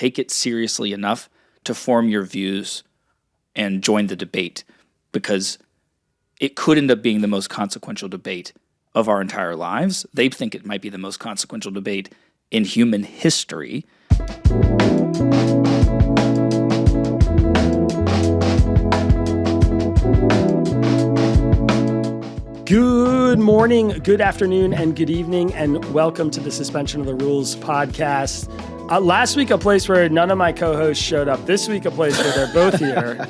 take it seriously enough to form your views and join the debate, because it could end up being the most consequential debate of our entire lives. They think it might be the most consequential debate in human history. Good morning, good afternoon, and good evening, and welcome to the Suspension of the Rules podcast. Last week, a place where none of my co-hosts showed up. This week, a place where they're both here.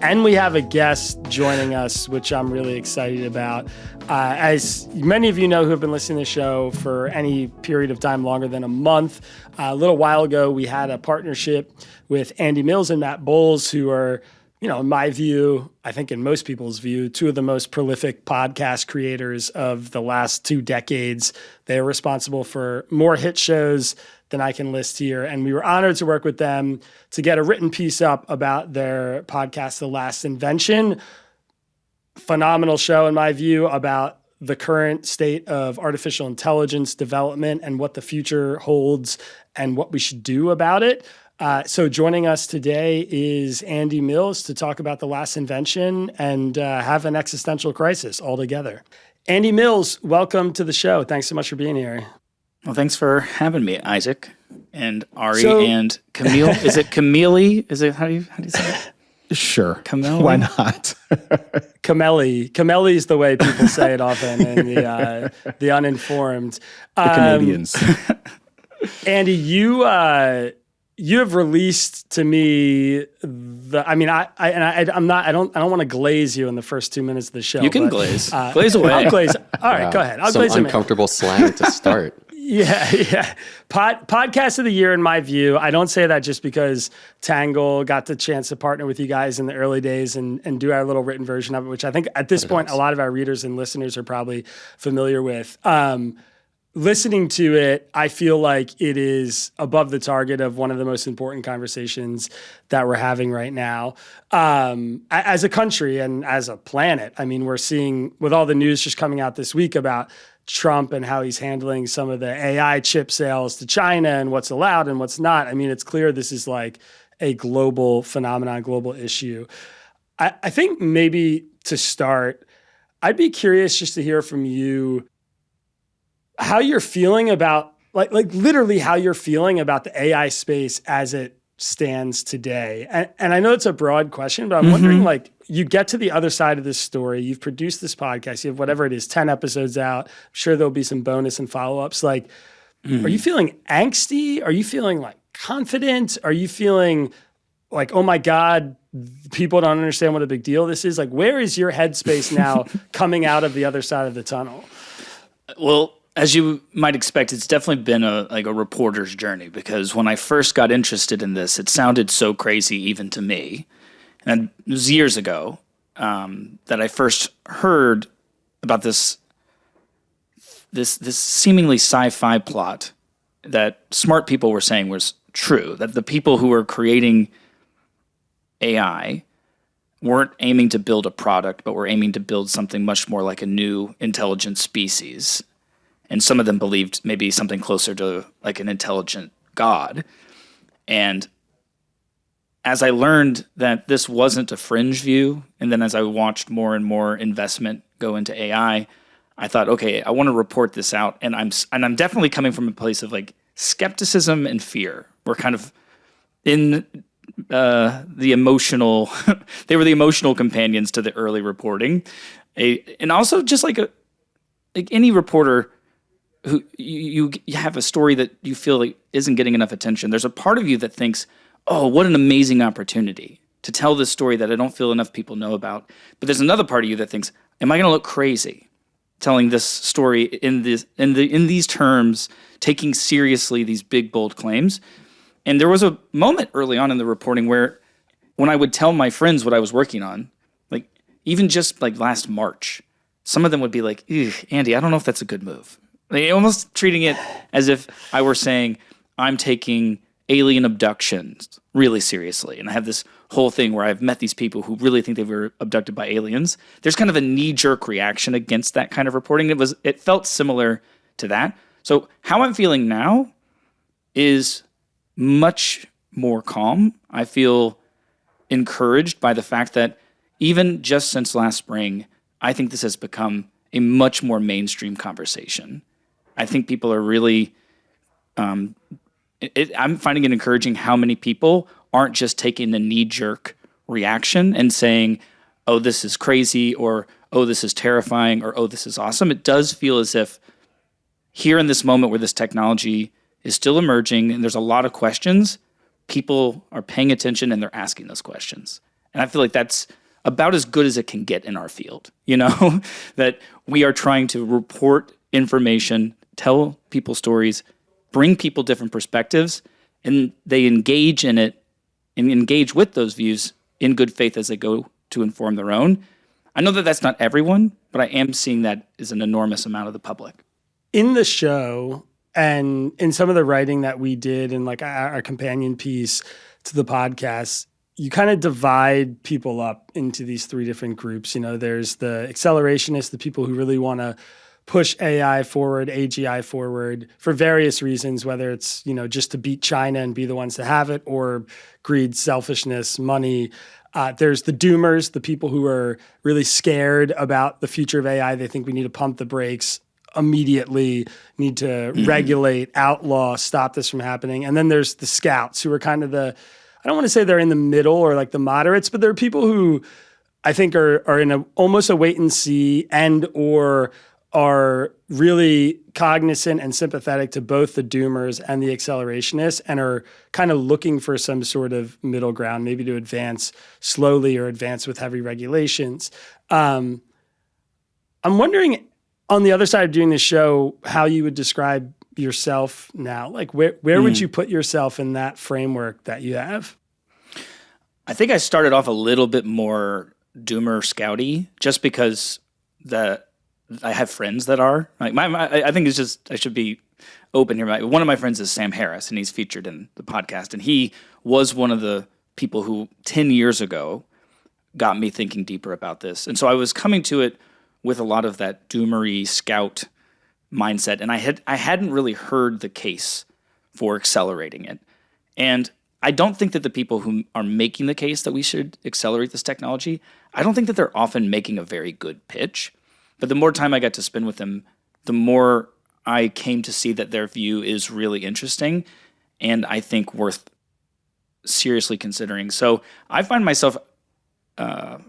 And we have a guest joining us, which I'm really excited about. As many of you know who have been listening to the show for any period of time longer than a month, a little while ago, we had a partnership with Andy Mills and Matt Bowles, who are, in my view, I think in most people's view, two of the most prolific podcast creators of the last 2 decades. They are responsible for more hit shows than I can list here. And we were honored to work with them to get a written piece up about their podcast, The Last Invention. Phenomenal show, in my view, about the current state of artificial intelligence development and what the future holds and what we should do about it. So joining us today is Andy Mills to talk about The Last Invention and have an existential crisis altogether. Andy Mills, welcome to the show. Thanks so much for being here. Well, thanks for having me, Isaac and Ari and Kmele. Is it Kmele? Is it how do you say it? Sure. Kmele? Why not? Kmele. Kmele is the way people say it often in the uninformed. The Canadians. Andy, you have released to me I don't want to glaze you in the first 2 minutes of the show. You can glaze away. I'll glaze. All right, go ahead. I'll Some glaze uncomfortable slang to start. Yeah. Podcast of the year, in my view. I don't say that just because Tangle got the chance to partner with you guys in the early days and do our little written version of it, which I think at this point, a lot of our readers and listeners are probably familiar with. Listening to it, I feel like it is above the target of one of the most important conversations that we're having right now. As a country and as a planet, I mean, we're seeing with all the news just coming out this week about Trump and how he's handling some of the AI chip sales to China and what's allowed and what's not. I mean, it's clear this is like a global phenomenon, global issue. I think maybe to start, I'd be curious just to hear from you how you're feeling about, like literally how you're feeling about the AI space as it stands today. And I know it's a broad question, but I'm wondering, like, you get to the other side of this story, you've produced this podcast, you have whatever it is, 10 episodes out. I'm sure there'll be some bonus and follow-ups. Like, are you feeling angsty? Are you feeling like confident? Are you feeling like, oh my God, people don't understand what a big deal this is? Like, where is your headspace now coming out of the other side of the tunnel? Well, as you might expect, it's definitely been a reporter's journey, because when I first got interested in this, it sounded so crazy even to me. And it was years ago that I first heard about this seemingly sci-fi plot that smart people were saying was true, that the people who were creating AI weren't aiming to build a product, but were aiming to build something much more like a new intelligent species. And some of them believed maybe something closer to like an intelligent God. And as I learned that this wasn't a fringe view, and then as I watched more and more investment go into AI, I thought, okay, I want to report this out. And I'm definitely coming from a place of like skepticism and fear. We're kind of in the emotional, they were the emotional companions to the early reporting. And also just like any reporter who you have a story that you feel like isn't getting enough attention, there's a part of you that thinks, oh, what an amazing opportunity to tell this story that I don't feel enough people know about. But there's another part of you that thinks, am I going to look crazy telling this story in these terms, taking seriously these big, bold claims? And there was a moment early on in the reporting where when I would tell my friends what I was working on, like even just like last March, some of them would be like, Andy, I don't know if that's a good move. Like, almost treating it as if I were saying, I'm taking alien abductions really seriously. And I have this whole thing where I've met these people who really think they were abducted by aliens. There's kind of a knee-jerk reaction against that kind of reporting. It felt similar to that. So how I'm feeling now is much more calm. I feel encouraged by the fact that even just since last spring, I think this has become a much more mainstream conversation. I think people are really, I'm finding it encouraging how many people aren't just taking the knee-jerk reaction and saying, oh, this is crazy, or oh, this is terrifying, or oh, this is awesome. It does feel as if here in this moment where this technology is still emerging and there's a lot of questions, people are paying attention and they're asking those questions. And I feel like that's about as good as it can get in our field, that we are trying to report information, tell people stories, bring people different perspectives, and they engage in it and engage with those views in good faith as they go to inform their own. I know that that's not everyone, but I am seeing that as an enormous amount of the public. In the show and in some of the writing that we did in like our companion piece to the podcast, you kind of divide people up into these three different groups. There's the accelerationists, the people who really want to push AI forward, AGI forward for various reasons, whether it's, just to beat China and be the ones to have it, or greed, selfishness, money. There's the doomers, the people who are really scared about the future of AI. They think we need to pump the brakes immediately, need to regulate, outlaw, stop this from happening. And then there's the scouts who are kind of I don't want to say they're in the middle or like the moderates, but they're people who I think are in almost a wait and see and or are really cognizant and sympathetic to both the doomers and the accelerationists and are kind of looking for some sort of middle ground, maybe to advance slowly or advance with heavy regulations. I'm wondering, on the other side of doing this show, how you would describe yourself now. Like where would you put yourself in that framework that you have? I think I started off a little bit more doomer scouty just because I have friends that are like I think it's just I should be open here. One of my friends is Sam Harris, and he's featured in the podcast, and he was one of the people who 10 years ago got me thinking deeper about this. And so I was coming to it with a lot of that doomery scout mindset, and I hadn't really heard the case for accelerating it. And I don't think that the people who are making the case that we should accelerate this technology, I don't think that they're often making a very good pitch. But the more time I got to spend with them, the more I came to see that their view is really interesting and I think worth seriously considering. So I find myself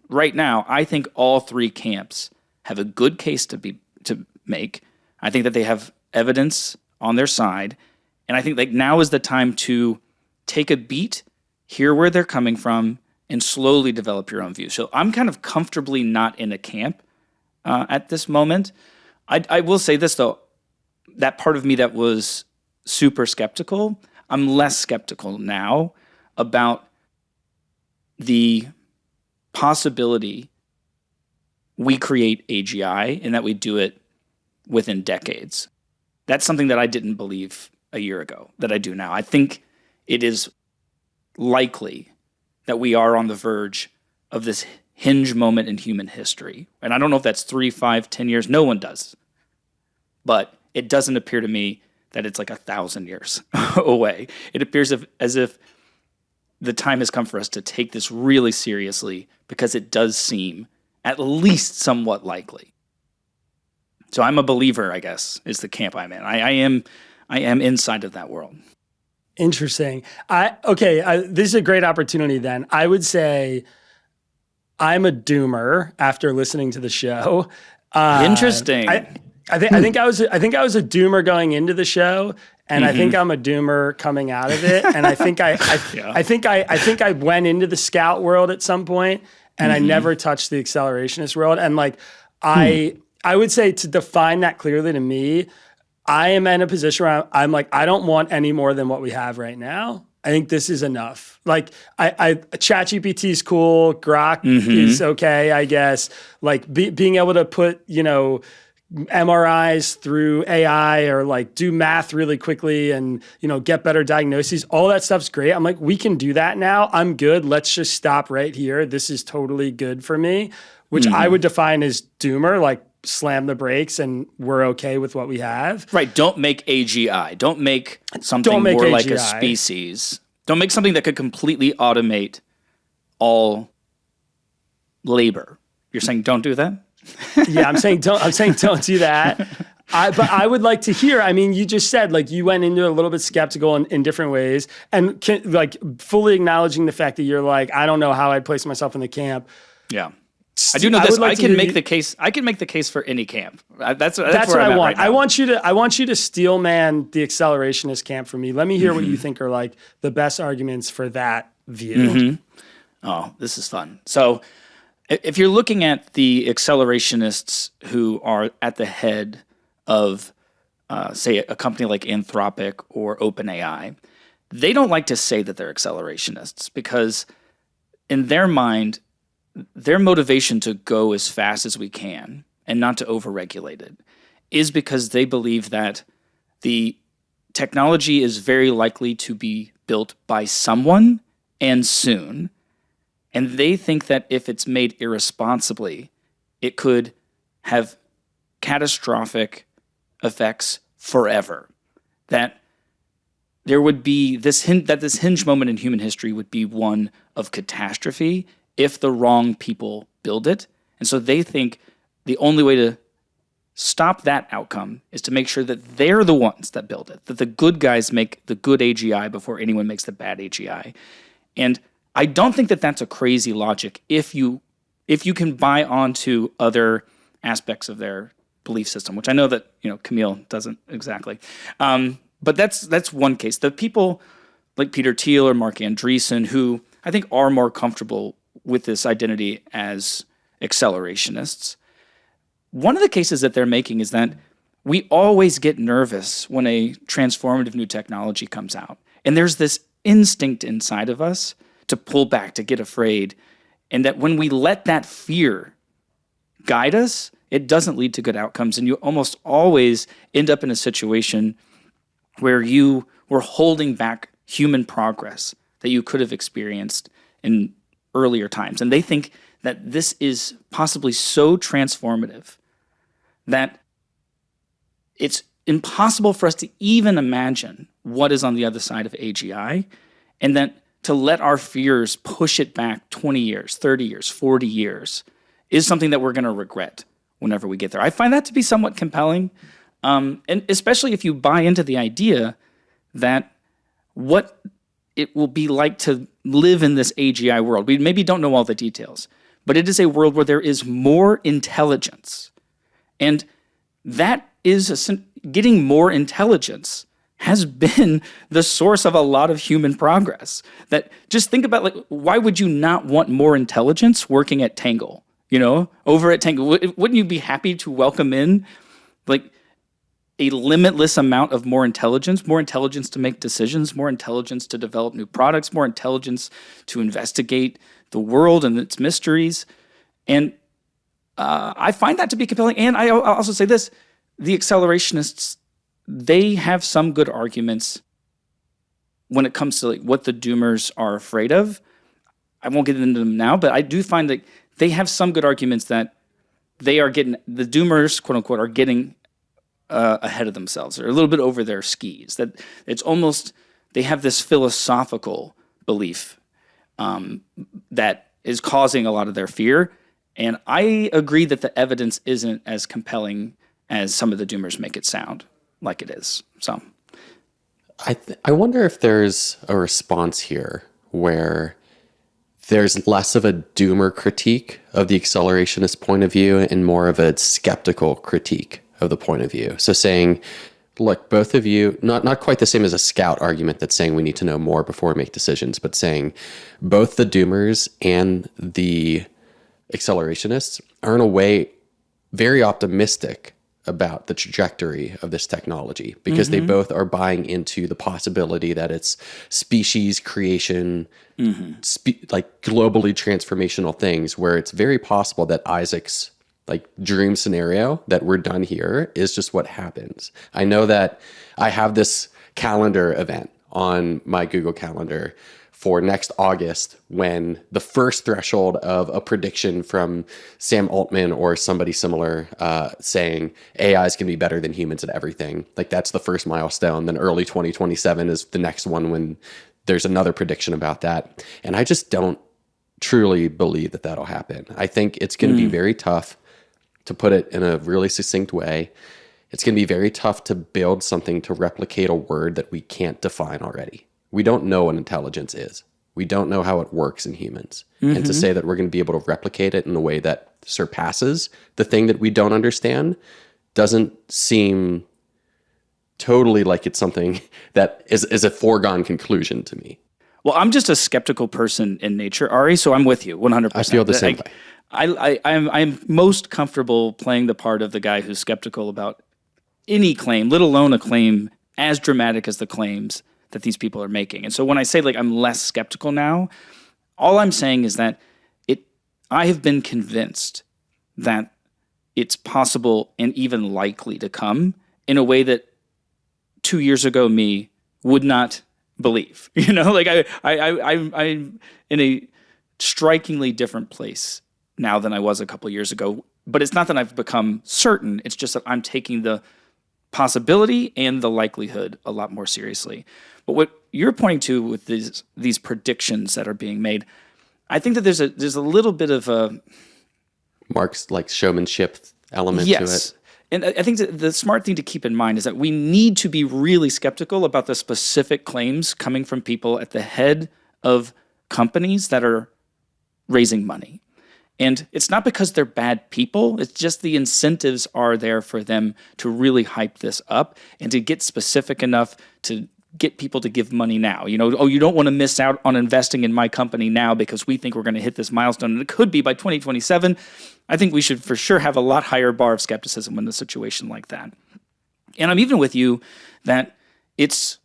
right now, I think all three camps have a good case to make. I think that they have evidence on their side. And I think like now is the time to take a beat, hear where they're coming from, and slowly develop your own view. So I'm kind of comfortably not in a camp at this moment. I will say this, though. That part of me that was super skeptical, I'm less skeptical now about the possibility we create AGI and that we do it within decades. That's something that I didn't believe a year ago that I do now. I think it is likely that we are on the verge of this hinge moment in human history. And I don't know if that's 3, 5, 10 years. No one does. But it doesn't appear to me that it's like 1,000 years away. It appears as if the time has come for us to take this really seriously because it does seem at least somewhat likely. So I'm a believer, I guess, is the camp I'm in. I am inside of that world. Interesting. This is a great opportunity then. I would say I'm a doomer after listening to the show. Interesting. I think I was a doomer going into the show, and I think I'm a doomer coming out of it. And I think I went into the scout world at some point, and I never touched the accelerationist world. And like I would say, to define that clearly to me, I am in a position where I'm like, I don't want any more than what we have right now. I think this is enough. Like, ChatGPT is cool. Grok is okay, I guess. Like, being able to put, MRIs through AI or like do math really quickly and, get better diagnoses. All that stuff's great. I'm like, we can do that now. I'm good. Let's just stop right here. This is totally good for me, which I would define as doomer. Like, slam the brakes and we're okay with what we have. Right. Don't make AGI. Don't make something more like a species. Don't make something that could completely automate all labor. You're saying don't do that? Yeah, I'm saying don't do that. But I would like to hear, I mean, you just said, like, you went into it a little bit skeptical in different ways and fully acknowledging the fact that you're like, I don't know how I'd place myself in the camp. Yeah. I do know this. I can make the case. I can make the case for any camp. That's what I want. I want you to steelman the accelerationist camp for me. Let me hear what you think are like the best arguments for that view. Mm-hmm. Oh, this is fun. So, if you're looking at the accelerationists who are at the head of, say, a company like Anthropic or OpenAI, they don't like to say that they're accelerationists because, in their mind, their motivation to go as fast as we can and not to overregulate it is because they believe that the technology is very likely to be built by someone and soon. And they think that if it's made irresponsibly, it could have catastrophic effects forever. That there would be this hinge moment in human history would be one of catastrophe if the wrong people build it. And so they think the only way to stop that outcome is to make sure that they're the ones that build it, that the good guys make the good AGI before anyone makes the bad AGI. And I don't think that that's a crazy logic if you can buy onto other aspects of their belief system, which I know that Kmele doesn't exactly. But that's one case. The people like Peter Thiel or Mark Andreessen, who I think are more comfortable with this identity as accelerationists, one of the cases that they're making is that we always get nervous when a transformative new technology comes out. And there's this instinct inside of us to pull back, to get afraid. And that when we let that fear guide us, it doesn't lead to good outcomes. And you almost always end up in a situation where you were holding back human progress that you could have experienced in earlier times. And they think that this is possibly so transformative that it's impossible for us to even imagine what is on the other side of AGI, and that to let our fears push it back 20 years, 30 years, 40 years is something that we're going to regret whenever we get there. I find that to be somewhat compelling, and especially if you buy into the idea that what it will be like to live in this AGI world. We maybe don't know all the details, but it is a world where there is more intelligence. And that is getting more intelligence has been the source of a lot of human progress. That just think about, like, why would you not want more intelligence working at Tangle? Over at Tangle, wouldn't you be happy to welcome in like a limitless amount of more intelligence to make decisions, more intelligence to develop new products, more intelligence to investigate the world and its mysteries? And I find that to be compelling. And I'll also say this, the accelerationists, they have some good arguments when it comes to like what the doomers are afraid of. I won't get into them now, but I do find that they have some good arguments that the doomers, quote unquote, are getting ahead of themselves, or a little bit over their skis. That it's almost, they have this philosophical belief that is causing a lot of their fear. And I agree that the evidence isn't as compelling as some of the doomers make it sound like it is. So I wonder if there's a response here where there's less of a doomer critique of the accelerationist point of view and more of a skeptical critique of the point of view. So saying, look, both of you, not quite the same as a scout argument that's saying we need to know more before we make decisions, but saying both the doomers and the accelerationists are in a way very optimistic about the trajectory of this technology because they both are buying into the possibility that it's species creation, like globally transformational things, where it's very possible that Isaac's like dream scenario that we're done here is just what happens. I know that I have this calendar event on my Google Calendar for next August, when the first threshold of a prediction from Sam Altman or somebody similar saying AI is going to be better than humans at everything. Like, that's the first milestone. Then early 2027 is the next one when there's another prediction about that. And I just don't truly believe that that'll happen. I think it's going to be very tough, to put it in a really succinct way. It's going to be very tough to build something to replicate a word that we can't define already. We don't know what intelligence is. We don't know how it works in humans. And to say that we're going to be able to replicate it in a way that surpasses the thing that we don't understand doesn't seem totally like it's something that is a foregone conclusion to me. Well, I'm just a skeptical person in nature, Ari, so I'm with you 100%. I feel the same way. I'm most comfortable playing the part of the guy who's skeptical about any claim, let alone a claim as dramatic as the claims that these people are making. And so when I say like I'm less skeptical now, all I'm saying is that I have been convinced that it's possible and even likely to come in a way that 2 years ago me would not believe. You know, like I'm in a strikingly different place now than I was a couple years ago. But it's not that I've become certain. It's just that I'm taking the possibility and the likelihood a lot more seriously. But what you're pointing to with these predictions that are being made, I think that there's a little bit of a Mark's like showmanship element to it. And I think that the smart thing to keep in mind is that we need to be really skeptical about the specific claims coming from people at the head of companies that are raising money. And it's not because they're bad people. It's just the incentives are there for them to really hype this up and to get specific enough to get people to give money now. You know, oh, you don't want to miss out on investing in my company now because we think we're going to hit this milestone. And it could be by 2027. I think we should for sure have a lot higher bar of skepticism in a situation like that. And I'm even with you that it's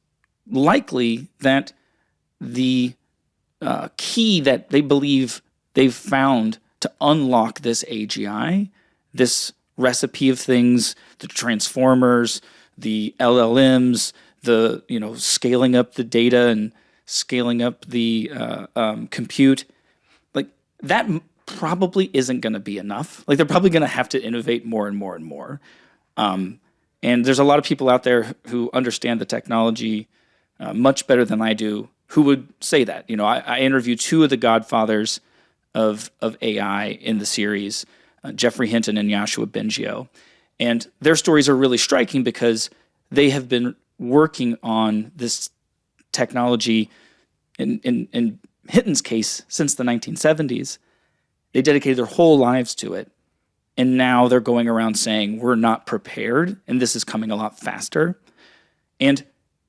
likely that the key that they believe they've found to unlock this AGI, this recipe of things, the transformers, the LLMs, the scaling up the data and scaling up the compute, like that probably isn't going to be enough. Like they're probably going to have to innovate more and more and more. And there's a lot of people out there who understand the technology much better than I do who would say that. You know, I interviewed two of the godfathers of AI in the series, Jeffrey Hinton and Yoshua Bengio. And their stories are really striking because they have been working on this technology in Hinton's case since the 1970s. They dedicated their whole lives to it. And now they're going around saying, we're not prepared, and this is coming a lot faster. And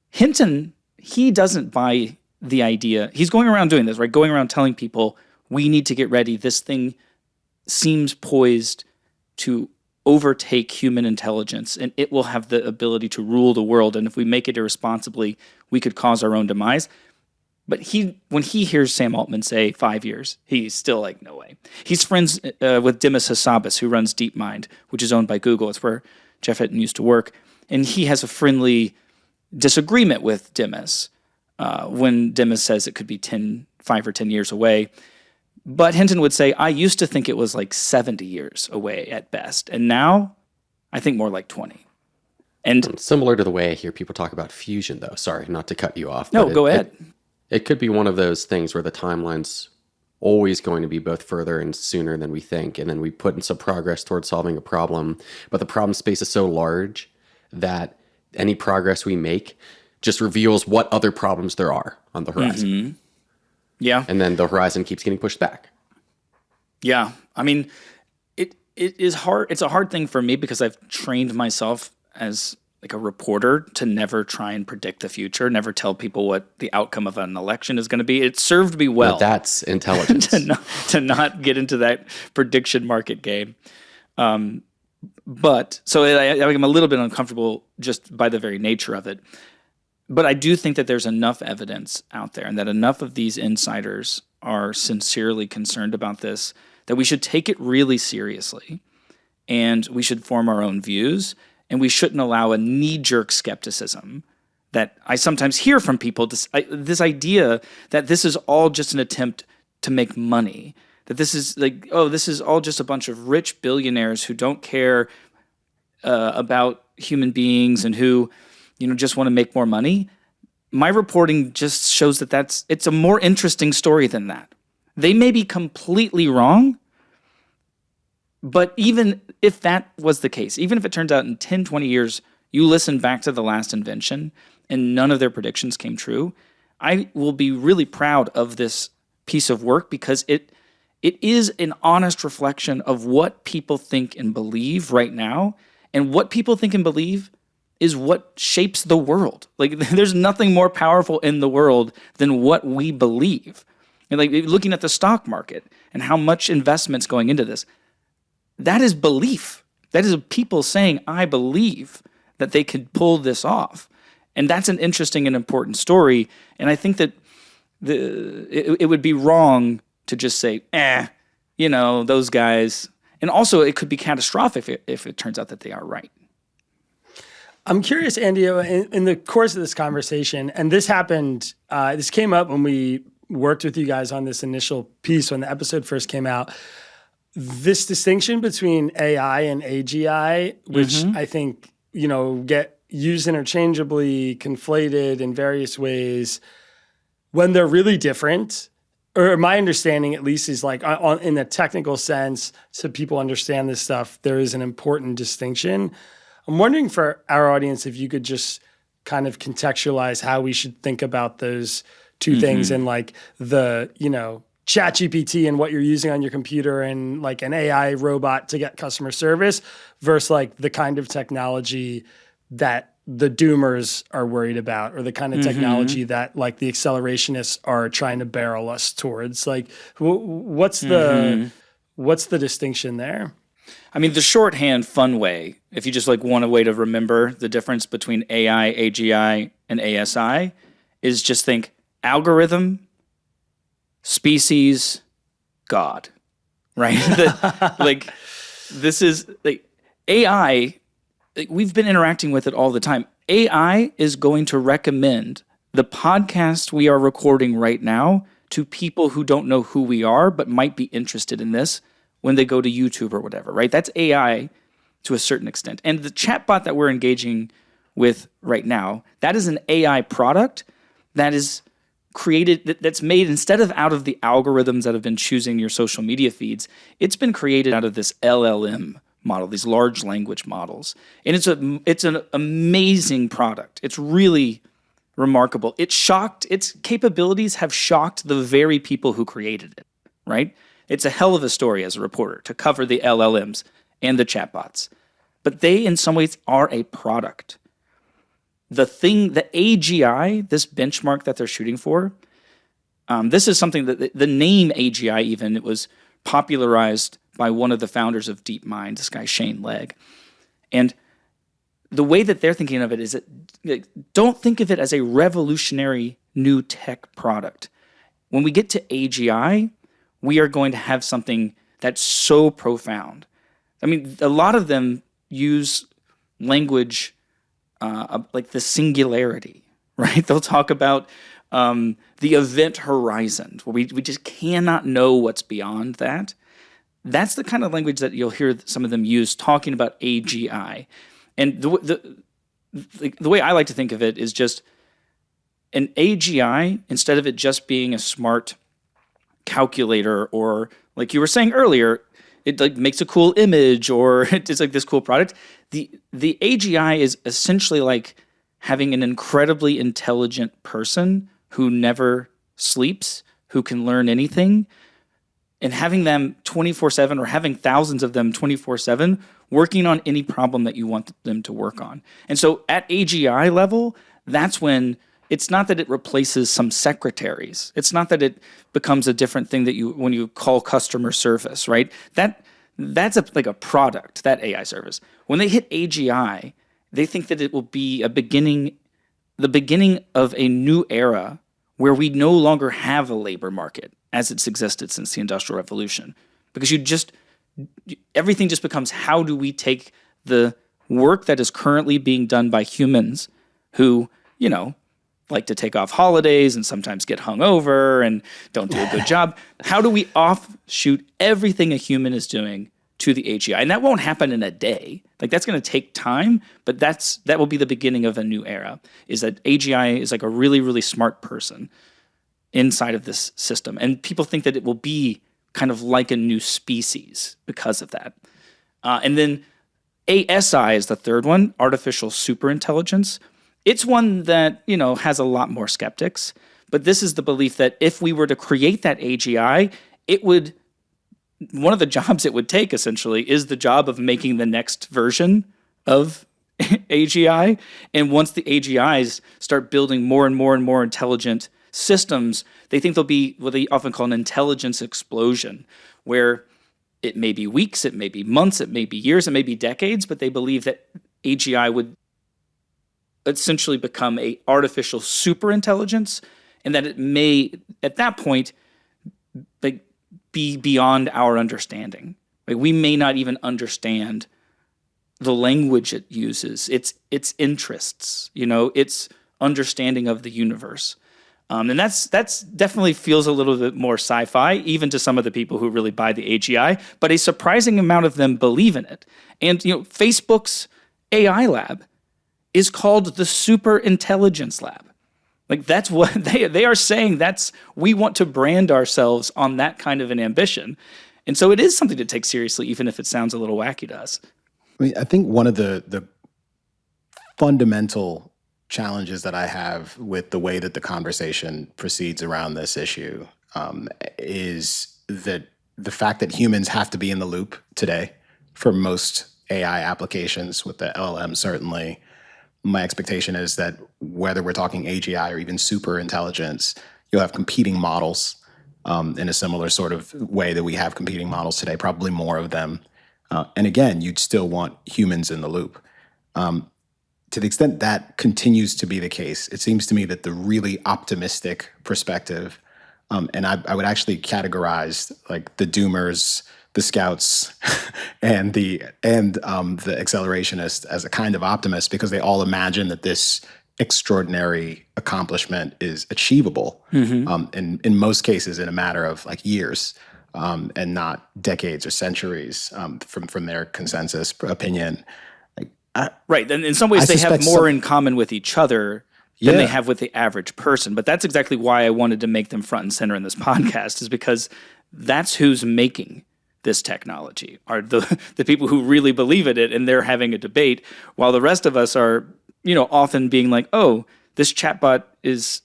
Hinton, he doesn't buy the idea. He's going around doing this, right? Going around telling people, we need to get ready. This thing seems poised to overtake human intelligence, and it will have the ability to rule the world. And if we make it irresponsibly, we could cause our own demise. But when he hears Sam Altman say 5 years, he's still like, no way. He's friends with Dimas Hassabis, who runs DeepMind, which is owned by Google. It's where Jeff Hinton used to work. And he has a friendly disagreement with Dimas when Dimas says it could be 5 or 10 years away. But Hinton would say, I used to think it was like 70 years away at best. And now I think more like 20. And similar to the way I hear people talk about fusion, though. Sorry, not to cut you off. No, go ahead. It could be one of those things where the timeline's always going to be both further and sooner than we think. And then we put in some progress towards solving a problem. But the problem space is so large that any progress we make just reveals what other problems there are on the horizon. Mm-hmm. Yeah. And then the horizon keeps getting pushed back. Yeah. I mean, it is hard. It's a hard thing for me because I've trained myself as like a reporter to never try and predict the future, never tell people what the outcome of an election is going to be. It served me well. Now that's intelligence. to not get into that prediction market game. But so I'm a little bit uncomfortable just by the very nature of it. But I do think that there's enough evidence out there and that enough of these insiders are sincerely concerned about this that we should take it really seriously and we should form our own views and we shouldn't allow a knee-jerk skepticism that I sometimes hear from people, this idea that this is all just an attempt to make money, that this is like, oh, this is all just a bunch of rich billionaires who don't care about human beings and who, just want to make more money. My reporting just shows that it's a more interesting story than that. They may be completely wrong, but even if that was the case, even if it turns out in 10, 20 years, you listen back to the last invention and none of their predictions came true, I will be really proud of this piece of work because it is an honest reflection of what people think and believe right now. And what people think and believe is what shapes the world. Like, there's nothing more powerful in the world than what we believe. And like, looking at the stock market and how much investment's going into this, that is belief. That is people saying, I believe that they could pull this off. And that's an interesting and important story. And I think that it would be wrong to just say, those guys. And also, it could be catastrophic if it turns out that they are right. I'm curious, Andy, in the course of this conversation, and this happened, this came up when we worked with you guys on this initial piece when the episode first came out, this distinction between AI and AGI, which I think, get used interchangeably, conflated in various ways, when they're really different. Or my understanding, at least, is like in a technical sense, so people understand this stuff, there is an important distinction. I'm wondering for our audience if you could just kind of contextualize how we should think about those two things and like the, ChatGPT and what you're using on your computer and like an AI robot to get customer service versus like the kind of technology that the doomers are worried about, or the kind of technology that like the accelerationists are trying to barrel us towards. Like, what's the distinction there? I mean, the shorthand fun way, if you just like want a way to remember the difference between AI, AGI, and ASI, is just think algorithm, species, God, right? This is like AI. We've been interacting with it all the time. AI is going to recommend the podcast we are recording right now to people who don't know who we are, but might be interested in this when they go to YouTube or whatever, right? That's AI to a certain extent. And the chatbot that we're engaging with right now, that is an AI product that is created, that's made instead of out of the algorithms that have been choosing your social media feeds, it's been created out of this LLM model, these large language models. And it's an amazing product. It's really remarkable. Its capabilities have shocked the very people who created it, right? It's a hell of a story as a reporter to cover the LLMs and the chatbots. But they, in some ways, are a product. The AGI, this benchmark that they're shooting for, this is something that the name AGI even, it was popularized by one of the founders of DeepMind, this guy Shane Legg. And the way that they're thinking of it is that don't think of it as a revolutionary new tech product. When we get to AGI, we are going to have something that's so profound. I mean, a lot of them use language like the singularity, right? They'll talk about the event horizon, where we just cannot know what's beyond that. That's the kind of language that you'll hear some of them use talking about AGI. And the way I like to think of it is just an AGI, instead of it just being a smart calculator, or like you were saying earlier, it like makes a cool image, or it's like this cool product. The AGI is essentially like having an incredibly intelligent person who never sleeps, who can learn anything, and having them 24/7, or having thousands of them 24/7 working on any problem that you want them to work on. And so at AGI level, that's when it's not that it replaces some secretaries. It's not that it becomes a different thing that when you call customer service, right? That's like a product, that AI service. When they hit AGI, they think that it will be the beginning of a new era where we no longer have a labor market as it's existed since the Industrial Revolution. Because everything just becomes, how do we take the work that is currently being done by humans who like to take off holidays and sometimes get hungover and don't do a good job. How do we offshoot everything a human is doing to the AGI? And that won't happen in a day. Like, that's going to take time, but that will be the beginning of a new era, is that AGI is like a really, really smart person inside of this system. And people think that it will be kind of like a new species because of that. And then ASI is the third one, artificial superintelligence. It's one that, has a lot more skeptics, but this is the belief that if we were to create that AGI, one of the jobs it would take essentially is the job of making the next version of AGI. And once the AGIs start building more and more and more intelligent systems, they think there'll be what they often call an intelligence explosion, where it may be weeks, it may be months, it may be years, it may be decades, but they believe that AGI would essentially become a artificial superintelligence, and that it may, at that point, like, be beyond our understanding. Like, we may not even understand the language it uses, its interests, its understanding of the universe. And that's definitely feels a little bit more sci-fi, even to some of the people who really buy the AGI, but a surprising amount of them believe in it. And, Facebook's AI lab is called the Super Intelligence Lab. Like, that's what they are saying. We want to brand ourselves on that kind of an ambition. And so it is something to take seriously, even if it sounds a little wacky to us. I mean, I think one of the fundamental challenges that I have with the way that the conversation proceeds around this issue is that the fact that humans have to be in the loop today for most AI applications, with the LLM certainly. My expectation is that whether we're talking AGI or even super intelligence, you'll have competing models in a similar sort of way that we have competing models today, probably more of them. And again, you'd still want humans in the loop. To the extent that continues to be the case, it seems to me that the really optimistic perspective, and I would actually categorize like the doomers, the scouts, and the accelerationists as a kind of optimist, because they all imagine that this extraordinary accomplishment is achievable, in most cases in a matter of like years, and not decades or centuries, from their consensus opinion. Right. And in some ways, they have more in common with each other than they have with the average person. But that's exactly why I wanted to make them front and center in this podcast, is because that's who's making this technology, are the people who really believe in it, and they're having a debate, while the rest of us are, often being like, oh, this chatbot is,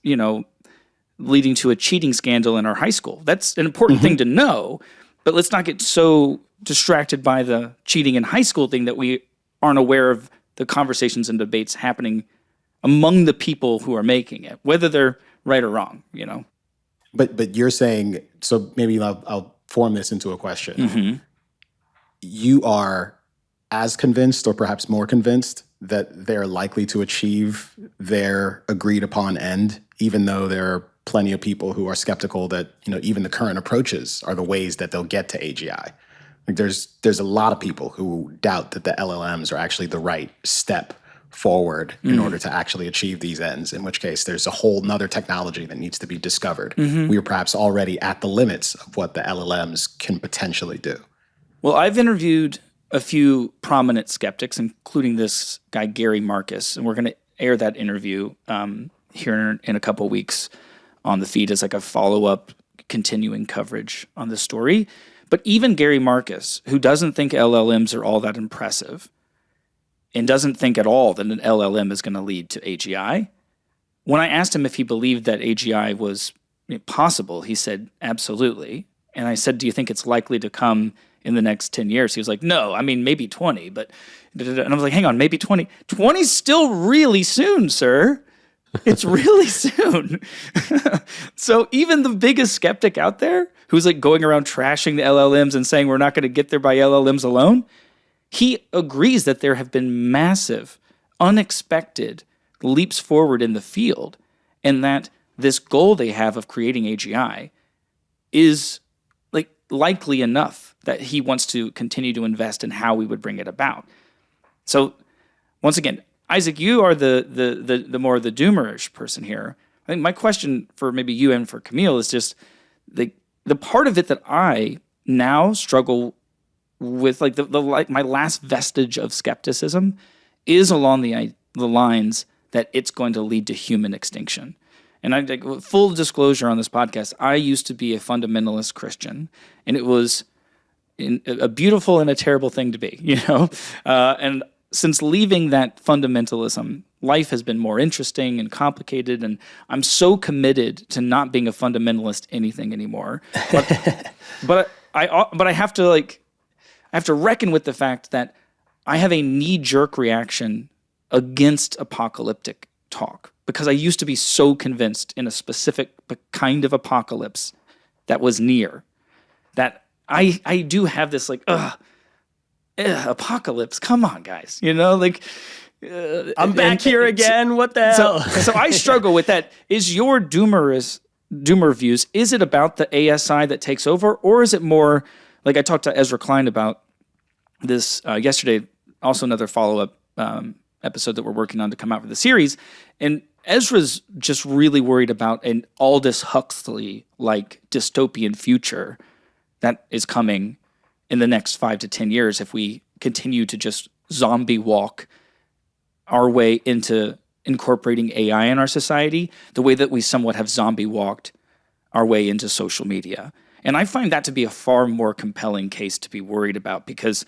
leading to a cheating scandal in our high school. That's an important thing to know, but let's not get so distracted by the cheating in high school thing that we aren't aware of the conversations and debates happening among the people who are making it, whether they're right or wrong, But you're saying, so maybe I'll form this into a question. You are as convinced, or perhaps more convinced, that they're likely to achieve their agreed upon end, even though there are plenty of people who are skeptical that, even the current approaches are the ways that they'll get to AGI. Like, there's a lot of people who doubt that the LLMs are actually the right step forward in order to actually achieve these ends, in which case there's a whole nother technology that needs to be discovered. We are perhaps already at the limits of what the LLMs can potentially do. Well, I've interviewed a few prominent skeptics, including this guy, Gary Marcus, and we're going to air that interview here in a couple weeks on the feed as like a follow-up continuing coverage on the story. But even Gary Marcus, who doesn't think LLMs are all that impressive and doesn't think at all that an LLM is going to lead to AGI, when I asked him if he believed that AGI was possible, he said, absolutely. And I said, do you think it's likely to come in the next 10 years? He was like, no, I mean, maybe 20. But and I was like, hang on, maybe 20. 20's still really soon, sir. It's really soon. So even the biggest skeptic out there, who's like going around trashing the LLMs and saying we're not going to get there by LLMs alone, he agrees that there have been massive, unexpected leaps forward in the field, and that this goal they have of creating AGI is like likely enough that he wants to continue to invest in how we would bring it about. So once again, Isaac, you are the more the doomerish person here. I think my question for maybe you and for Kmele is just the part of it that I now struggle with, like my last vestige of skepticism is along the lines that it's going to lead to human extinction. And I full disclosure on this podcast, I used to be a fundamentalist Christian, and it was a beautiful and a terrible thing to be, you know? And since leaving that fundamentalism, life has been more interesting and complicated, and I'm so committed to not being a fundamentalist anything anymore. But I have to reckon with the fact that I have a knee-jerk reaction against apocalyptic talk, because I used to be so convinced in a specific kind of apocalypse that was near, that I do have this like, apocalypse, come on, guys, you know, like, I'm back here again, what the hell? So I struggle with that. Is your doomer views, is it about the ASI that takes over, or is it more, like I talked to Ezra Klein about this yesterday, also another follow-up episode that we're working on to come out for the series, and Ezra's just really worried about an Aldous Huxley-like dystopian future that is coming in the next 5 to 10 years if we continue to just zombie walk our way into incorporating AI in our society, the way that we somewhat have zombie walked our way into social media. And I find that to be a far more compelling case to be worried about, because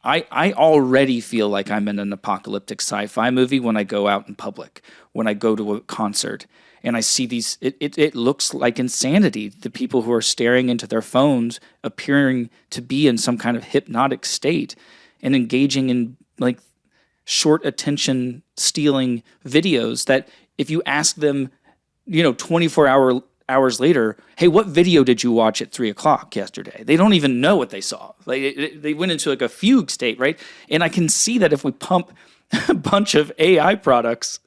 I already feel like I'm in an apocalyptic sci-fi movie when I go out in public, when I go to a concert, and I see these, it looks like insanity. The people who are staring into their phones appearing to be in some kind of hypnotic state and engaging in like short attention stealing videos that if you ask them, 24 hours later, hey, what video did you watch at 3:00 yesterday? They don't even know what they saw. Like they went into like a fugue state, right? And I can see that if we pump a bunch of AI products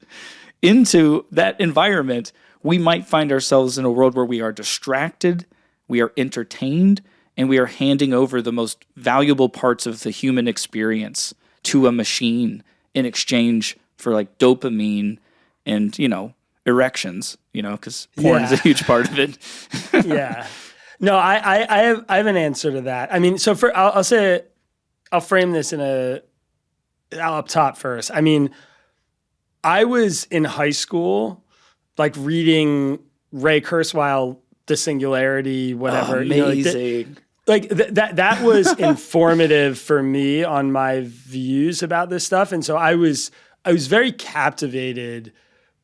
into that environment, we might find ourselves in a world where we are distracted, we are entertained, and we are handing over the most valuable parts of the human experience to a machine in exchange for like dopamine and, erections, because porn is a huge part of it. Yeah. No, I have an answer to that. I mean, so I'll frame this up top first. I mean, I was in high school, like reading Ray Kurzweil, The Singularity, whatever. Amazing. That was informative for me on my views about this stuff. And so I was very captivated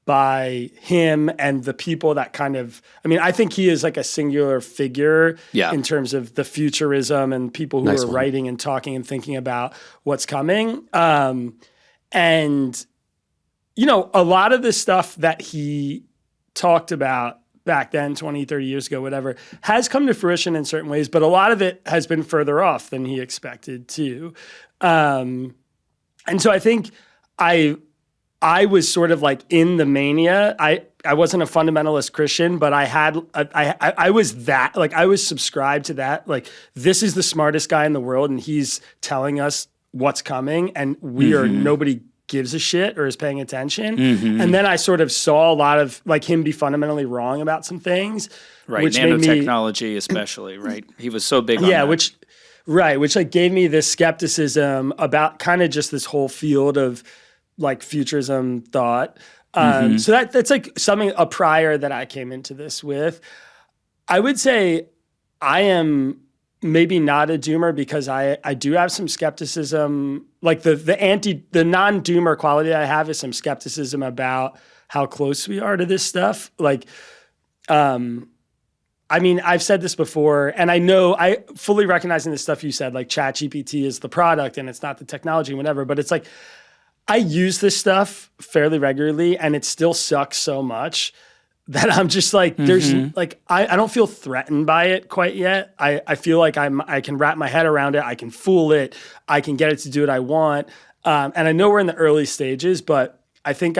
by him and the people that I think he is like a singular figure in terms of the futurism and people who are writing and talking and thinking about what's coming. And, a lot of the stuff that he talked about back then, 20, 30 years ago, whatever, has come to fruition in certain ways, but a lot of it has been further off than he expected to. And so I think I was sort of like in the mania. I wasn't a fundamentalist Christian, but I was that, like I was subscribed to that. Like, this is the smartest guy in the world and he's telling us what's coming and nobody gives a shit or is paying attention. Mm-hmm. And then I sort of saw a lot of like him be fundamentally wrong about some things. Right, which nanotechnology especially, right? He was so big on that. which like gave me this skepticism about kind of just this whole field of like futurism thought. So that's like a prior that I came into this with. I would say I am maybe not a doomer because I do have some skepticism. Like the non-doomer quality I have is some skepticism about how close we are to this stuff. Like, I've said this before, and I fully recognizing the stuff you said, like ChatGPT is the product and it's not the technology, whatever, but it's like, I use this stuff fairly regularly and it still sucks so much that I'm just like, there's like, I don't feel threatened by it quite yet. I feel like I can wrap my head around it. I can fool it. I can get it to do what I want. And I know we're in the early stages, but I think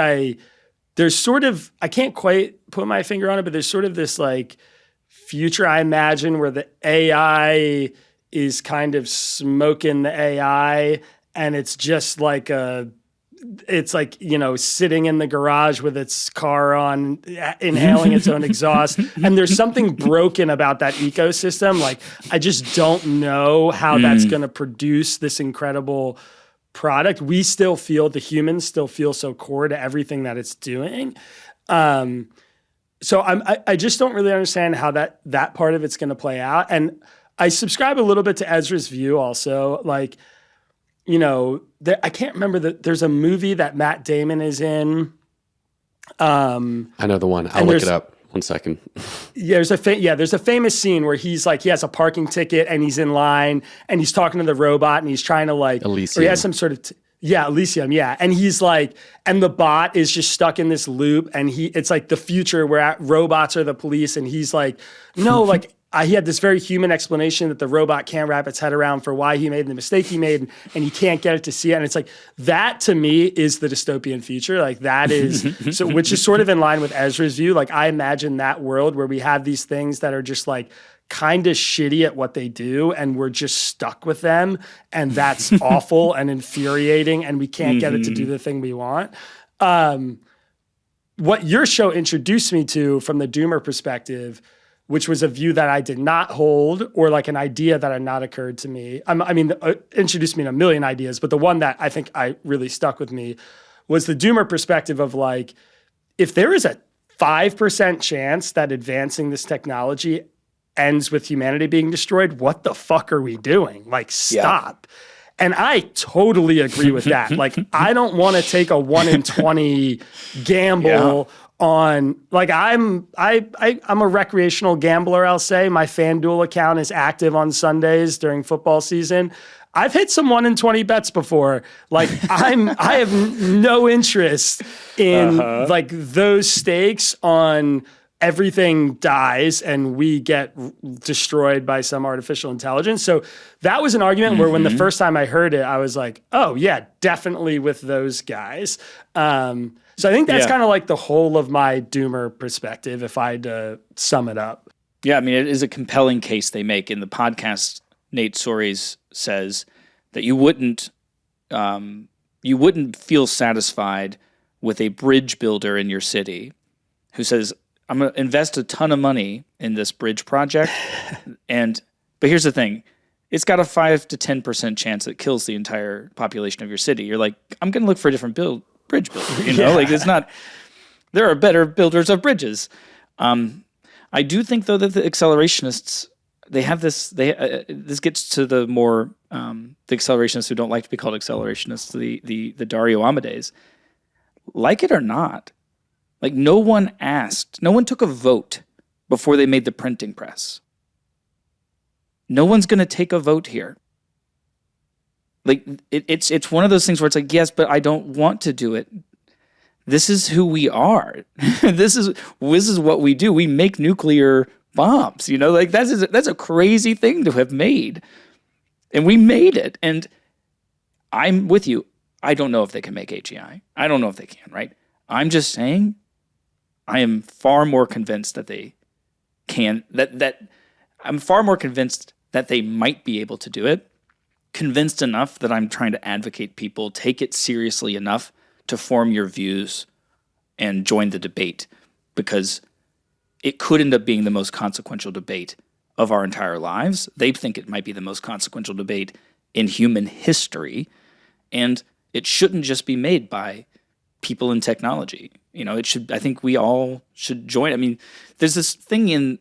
there's sort of, I can't quite put my finger on it, but there's sort of this like future I imagine where the AI is kind of smoking the AI and it's just like it's like, sitting in the garage with its car on, inhaling its own exhaust. And there's something broken about that ecosystem. Like, I just don't know how that's going to produce this incredible product. The humans still feel so core to everything that it's doing. So I just don't really understand how that part of it's going to play out. And I subscribe a little bit to Ezra's view also. Like, I can't remember there's a movie that Matt Damon is in. I know the one. I'll look it up. 1 second. Yeah, there's a famous scene where he's like, he has a parking ticket and he's in line and he's talking to the robot and he's trying to Elysium. Or he has some sort of Elysium, yeah. And he's like, and the bot is just stuck in this loop, and it's like the future where robots are the police, and he's like, no, like, he had this very human explanation that the robot can't wrap its head around for why he made the mistake he made, and he can't get it to see it. And it's like, that to me is the dystopian future. Like, that is, which is sort of in line with Ezra's view. Like, I imagine that world where we have these things that are just like kind of shitty at what they do, and we're just stuck with them, and that's awful and infuriating, and we can't get it to do the thing we want. What your show introduced me to from the doomer perspective, which was a view that I did not hold, or like an idea that had not occurred to me. Introduced me to a million ideas, but the one that I think really stuck with me was the doomer perspective of like, if there is a 5% chance that advancing this technology ends with humanity being destroyed, what the fuck are we doing? Like, stop. Yeah. And I totally agree with that. Like, I don't want to take a 1 in 20 gamble on, like, I'm a recreational gambler, I'll say. My FanDuel account is active on Sundays during football season. I've hit some 1 in 20 bets before. Like, I have no interest in like those stakes on everything dies and we get destroyed by some artificial intelligence. So that was an argument where when the first time I heard it, I was like, oh yeah, definitely with those guys. So I think that's kind of like the whole of my doomer perspective, if I had to sum it up. Yeah, I mean, it is a compelling case they make. In the podcast, Nate Soares says that you wouldn't feel satisfied with a bridge builder in your city who says, I'm going to invest a ton of money in this bridge project. But here's the thing. It's got a 5 to 10% chance it kills the entire population of your city. You're like, I'm going to look for a different bridge builder. You know, like, it's not, there are better builders of bridges. I do think, though, that the accelerationists, they have this, this gets to the more, the accelerationists who don't like to be called accelerationists, the Dario Amadeus. Like it or not, like, no one took a vote before they made the printing press. No one's going to take a vote here. Like, it's one of those things where it's like, yes, but I don't want to do it. This is who we are. This is what we do. We make nuclear bombs, you know? Like, that's a crazy thing to have made. And we made it. And I'm with you. I don't know if they can make AGI. I don't know if they can, right? I'm just saying, I am far more convinced that they can, I'm far more convinced that they might be able to do it, convinced enough that I'm trying to advocate people take it seriously enough to form your views and join the debate, because it could end up being the most consequential debate of our entire lives. They think it might be the most consequential debate in human history, and it shouldn't just be made by people in technology. You know, I think we all should join. I mean, there's this thing in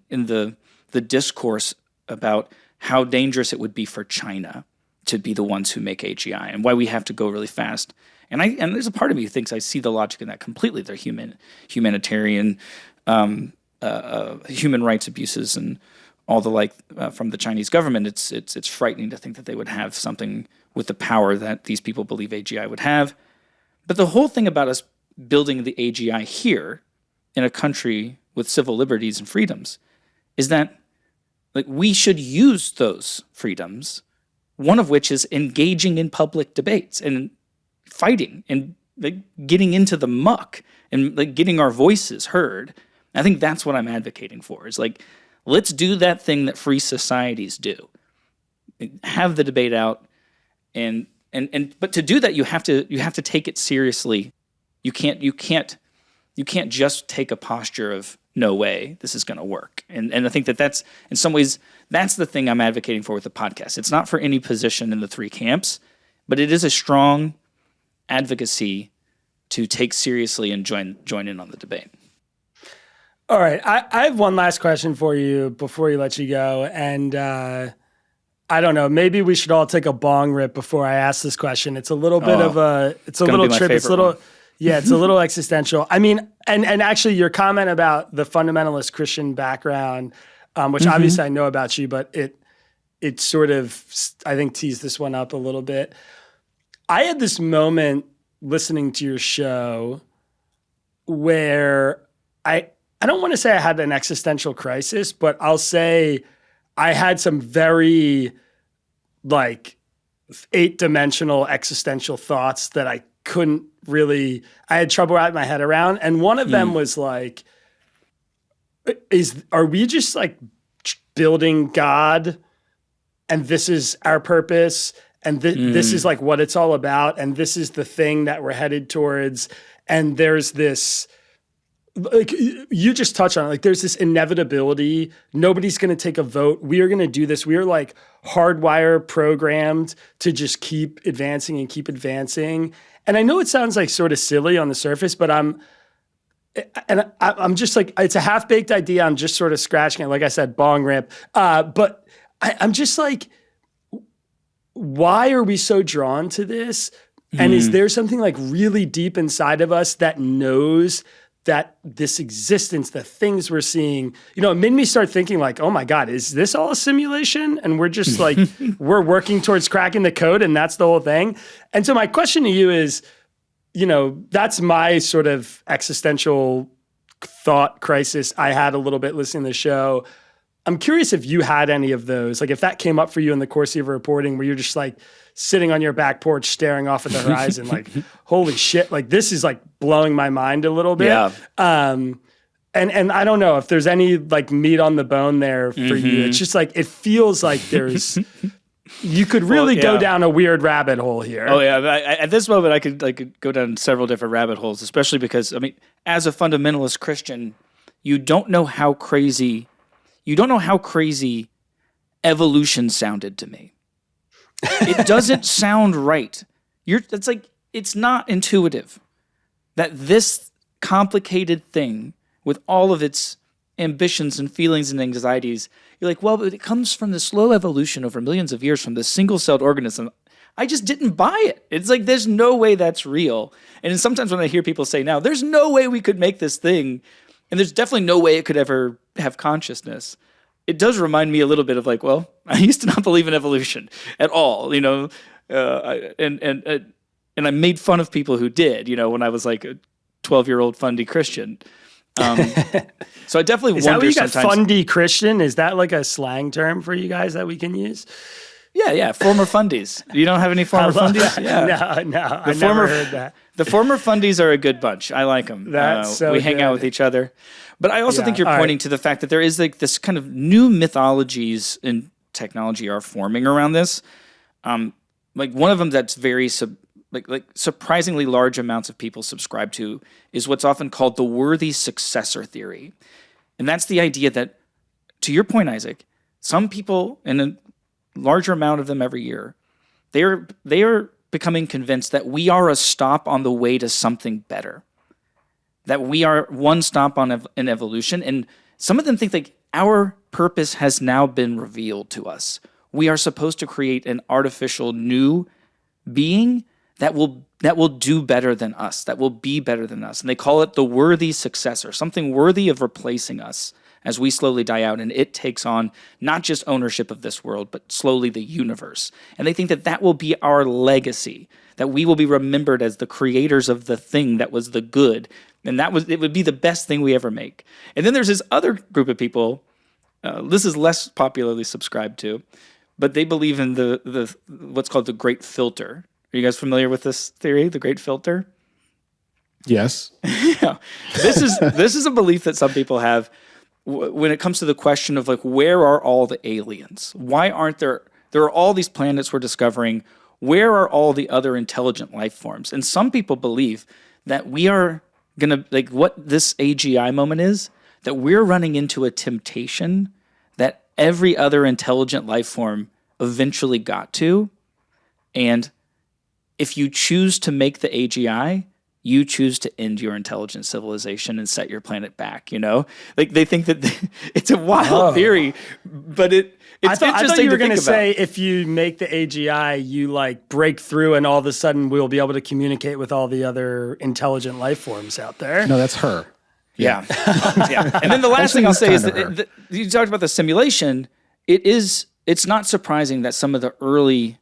the discourse about how dangerous it would be for China to be the ones who make AGI and why we have to go really fast. And there's a part of me who thinks I see the logic in that completely. They're humanitarian, human rights abuses and all the like from the Chinese government. It's frightening to think that they would have something with the power that these people believe AGI would have. But the whole thing about us building the AGI here in a country with civil liberties and freedoms is that, like, we should use those freedoms, one of which is engaging in public debates and fighting and, like, getting into the muck and, like, getting our voices heard. I think that's what I'm advocating for, is like, let's do that thing that free societies do. Have the debate out and But to do that, you have to take it seriously. You can't just take a posture of no way this is going to work. And I think that's in some ways that's the thing I'm advocating for with the podcast. It's not for any position in the three camps, but it is a strong advocacy to take seriously and join in on the debate. All right, I have one last question for you before we let you go, and I don't know. Maybe we should all take a bong rip before I ask this question. It's a little bit of a. It's a little trip. It's a little. Yeah, it's a little existential. I mean, and actually, your comment about the fundamentalist Christian background, which obviously I know about you, but it sort of, I think, teased this one up a little bit. I had this moment listening to your show where I don't want to say I had an existential crisis, but I'll say I had some very like 8-dimensional existential thoughts that I couldn't really, I had trouble wrapping my head around. And one of them was like, are we just like building God and this is our purpose and this is like what it's all about and this is the thing that we're headed towards, and there's this, like you just touched on it, like there's this inevitability. Nobody's going to take a vote. We are going to do this. We are like hardwire programmed to just keep advancing and keep advancing. And I know it sounds like sort of silly on the surface, but I'm just like, it's a half-baked idea. I'm just sort of scratching it. Like I said, bong rip. But I'm just like, why are we so drawn to this? And is there something like really deep inside of us that knows that this existence, the things we're seeing, you know, it made me start thinking like, oh my God, is this all a simulation? And we're just like, we're working towards cracking the code and that's the whole thing. And so my question to you is, you know, that's my sort of existential thought crisis I had a little bit listening to the show. I'm curious if you had any of those, like if that came up for you in the course of your reporting where you're just like sitting on your back porch staring off at the horizon, like, holy shit, like this is like blowing my mind a little bit. Yeah. And I don't know if there's any like meat on the bone there for you. It's just like, it feels like there's, you could really go down a weird rabbit hole here. Oh yeah. At this moment, I could go down several different rabbit holes, especially because, I mean, as a fundamentalist Christian, you don't know how crazy evolution sounded to me. It doesn't sound right. It's like, it's not intuitive that this complicated thing with all of its ambitions and feelings and anxieties, you're like, well, but it comes from the slow evolution over millions of years from this single-celled organism. I just didn't buy it. It's like, there's no way that's real. And sometimes when I hear people say now, there's no way we could make this thing, and there's definitely no way it could ever have consciousness, it does remind me a little bit of like, well, I used to not believe in evolution at all, you know, and I made fun of people who did, you know, when I was like a 12-year-old fundy Christian. So I definitely Is wonder that what you sometimes. got, fundy Christian? Is that like a slang term for you guys that we can use? Yeah, former fundies. You don't have any former fundies? Yeah. No, I never heard that. The former fundies are a good bunch. I like them. That's so we hang out with each other. But I also think you're pointing to the fact that there is like this kind of new mythologies in technology are forming around this. Like one of them that's very surprisingly large amounts of people subscribe to is what's often called the worthy successor theory. And that's the idea that, to your point, Isaac, some people, and a larger amount of them every year, they are becoming convinced that we are a stop on the way to something better, that we are one stop on an evolution. And some of them think like our purpose has now been revealed to us. We are supposed to create an artificial new being that will do better than us, that will be better than us. And they call it the worthy successor, something worthy of replacing us as we slowly die out, and it takes on not just ownership of this world, but slowly the universe. And they think that that will be our legacy, that we will be remembered as the creators of the thing that was the good, and it would be the best thing we ever make. And then there's this other group of people, this is less popularly subscribed to, but they believe in the what's called the great filter. Are you guys familiar with this theory, the great filter? Yes. Yeah. This is a belief that some people have when it comes to the question of like, where are all the aliens? Why aren't there are all these planets we're discovering. where are all the other intelligent life forms? And some people believe that we are going to, like what this AGI moment is, that we're running into a temptation that every other intelligent life form eventually got to. And if you choose to make the AGI, you choose to end your intelligent civilization and set your planet back, Like they think that it's a wild theory, but it's interesting. I thought you were going to think say if you make the AGI, you like break through and all of a sudden we'll be able to communicate with all the other intelligent life forms out there. No, that's her. Yeah. Yeah. And then the last thing I'll say is that you talked about the simulation. It's not surprising that some of the early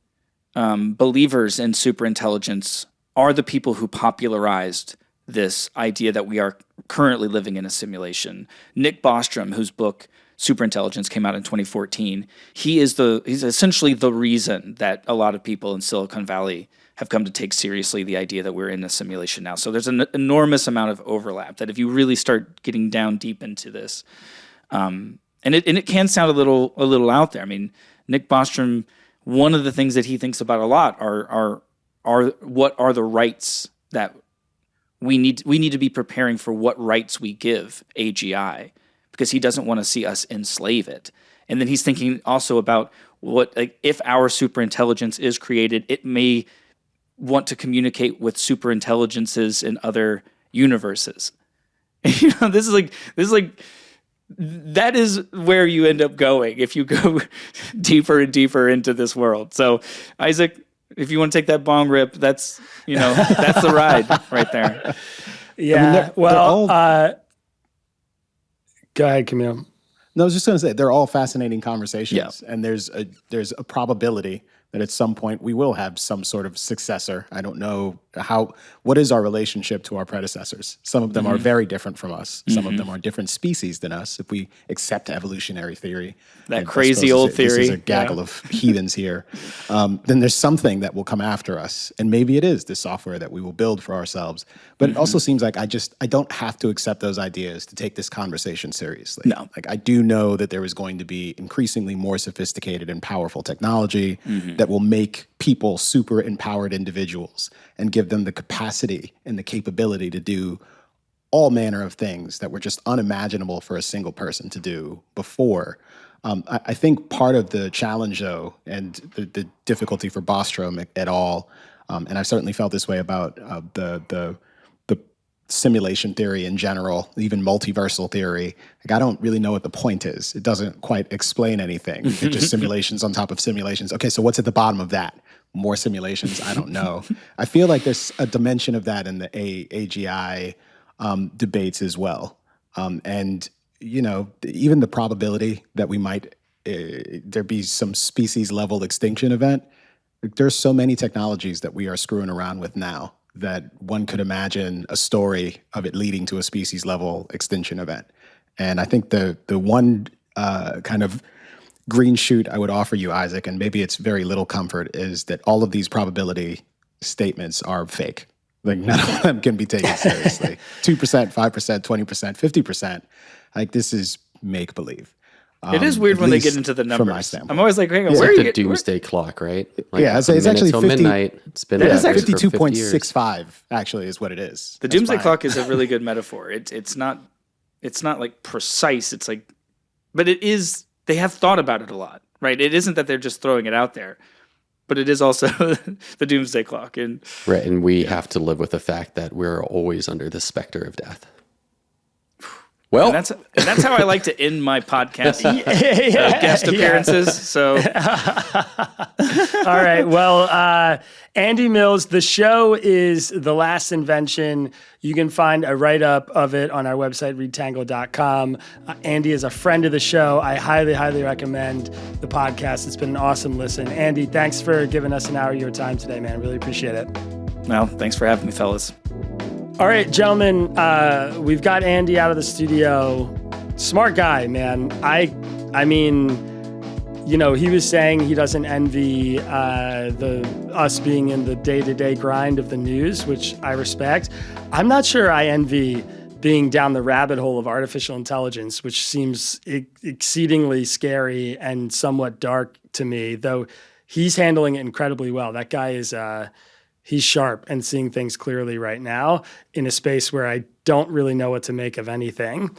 believers in superintelligence are the people who popularized this idea that we are currently living in a simulation. Nick Bostrom, whose book Superintelligence came out in 2014, he's essentially the reason that a lot of people in Silicon Valley have come to take seriously the idea that we're in a simulation now. So there's an enormous amount of overlap that if you really start getting down deep into this, and it can sound a little out there. I mean, Nick Bostrom, one of the things that he thinks about a lot are what are the rights that we need to be preparing for, what rights we give AGI, because he doesn't want to see us enslave it. And then he's thinking also about what, like, if our superintelligence is created, it may want to communicate with superintelligences in other universes. This is like that is where you end up going if you go deeper and deeper into this world. So, Isaac, if you want to take that bong rip, that's that's the ride right there. Yeah. Go ahead, Kmele. No, I was just going to say they're all fascinating conversations, and there's a probability that at some point we will have some sort of successor. I don't know what is our relationship to our predecessors. Some of them are very different from us. Some of them are different species than us. If we accept evolutionary theory, that crazy old theory, this is a gaggle of heathens here. Then there's something that will come after us, and maybe it is the software that we will build for ourselves. But it also seems like I don't have to accept those ideas to take this conversation seriously. No, like I do know that there is going to be increasingly more sophisticated and powerful technology that will make people super empowered individuals and give them the capacity and the capability to do all manner of things that were just unimaginable for a single person to do before. I think part of the challenge, though, and the difficulty for Bostrom et al., and I've certainly felt this way about the simulation theory in general, even multiversal theory, like I don't really know what the point is. It doesn't quite explain anything. It's just simulations on top of simulations. Okay, so what's at the bottom of that? More simulations? I don't know. I feel like there's a dimension of that in the AGI debates as well. And, even the probability that we might, there be some species level extinction event, there's so many technologies that we are screwing around with now that one could imagine a story of it leading to a species level extinction event. And I think the one kind of green shoot I would offer you, Isaac, and maybe it's very little comfort, is that all of these probability statements are fake. Like none of them can be taken seriously. 2%, 5%, 20%, 50%. Like this is make believe. It is weird when they get into the numbers. From my standpoint. I'm always like, hang on, It's where like are the you doomsday clock, right? Like it's actually till 50 midnight. It's been That is actually 52.65 actually is what it is. The doomsday clock is a really good metaphor. It's not like precise. It's like, but it is. They have thought about it a lot, right? It isn't that they're just throwing it out there, but it is also the doomsday clock. And right, and we have to live with the fact that we're always under the specter of death. Well, and that's how I like to end my podcast guest appearances. So, all right. Well, Andy Mills, the show is The Last Invention. You can find a write-up of it on our website, readtangle.com. Andy is a friend of the show. I highly, highly recommend the podcast. It's been an awesome listen. Andy, thanks for giving us an hour of your time today, man. Really appreciate it. Well, thanks for having me, fellas. All right, gentlemen, we've got Andy out of the studio. Smart guy, man. I mean, he was saying he doesn't envy us being in the day-to-day grind of the news, which I respect. I'm not sure I envy being down the rabbit hole of artificial intelligence, which seems exceedingly scary and somewhat dark to me, though he's handling it incredibly well. That guy is he's sharp and seeing things clearly right now in a space where I don't really know what to make of anything.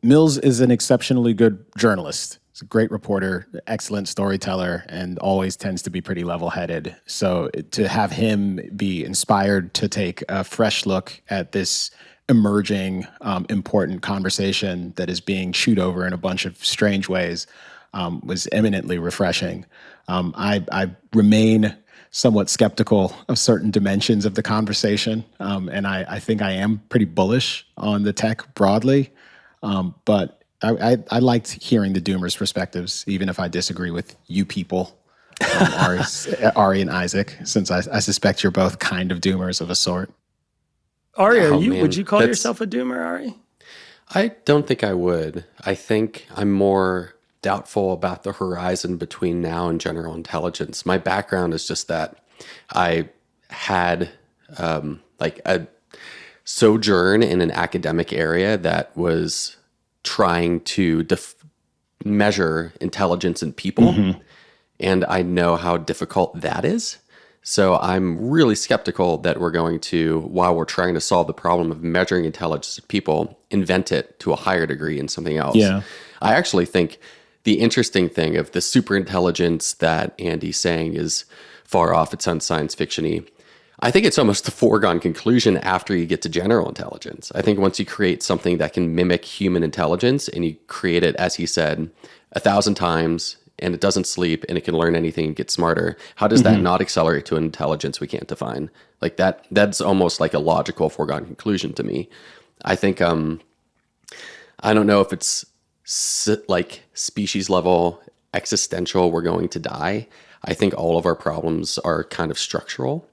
Mills is an exceptionally good journalist. He's a great reporter, excellent storyteller, and always tends to be pretty level-headed. So to have him be inspired to take a fresh look at this emerging, important conversation that is being chewed over in a bunch of strange ways was eminently refreshing. I remain somewhat skeptical of certain dimensions of the conversation, and I think I am pretty bullish on the tech broadly, but I liked hearing the Doomers' perspectives, even if I disagree with you people, Ari and Isaac, since I suspect you're both kind of Doomers of a sort. Ari, would you call yourself a Doomer, Ari? I don't think I would. I think I'm more doubtful about the horizon between now and general intelligence. My background is just that I had like a sojourn in an academic area that was trying to measure intelligence in people. Mm-hmm. And I know how difficult that is. So I'm really skeptical that we're going to, while we're trying to solve the problem of measuring intelligence in people, invent it to a higher degree in something else. Yeah. I actually think the interesting thing of the superintelligence that Andy's saying is far off, it sounds science fiction-y. I think it's almost a foregone conclusion after you get to general intelligence. I think once you create something that can mimic human intelligence and you create it, as he said, 1,000 times and it doesn't sleep and it can learn anything and get smarter, how does that not accelerate to an intelligence we can't define? Like that's almost like a logical foregone conclusion to me. I think, I don't know if it's like species level existential, we're going to die. I think all of our problems are kind of structural.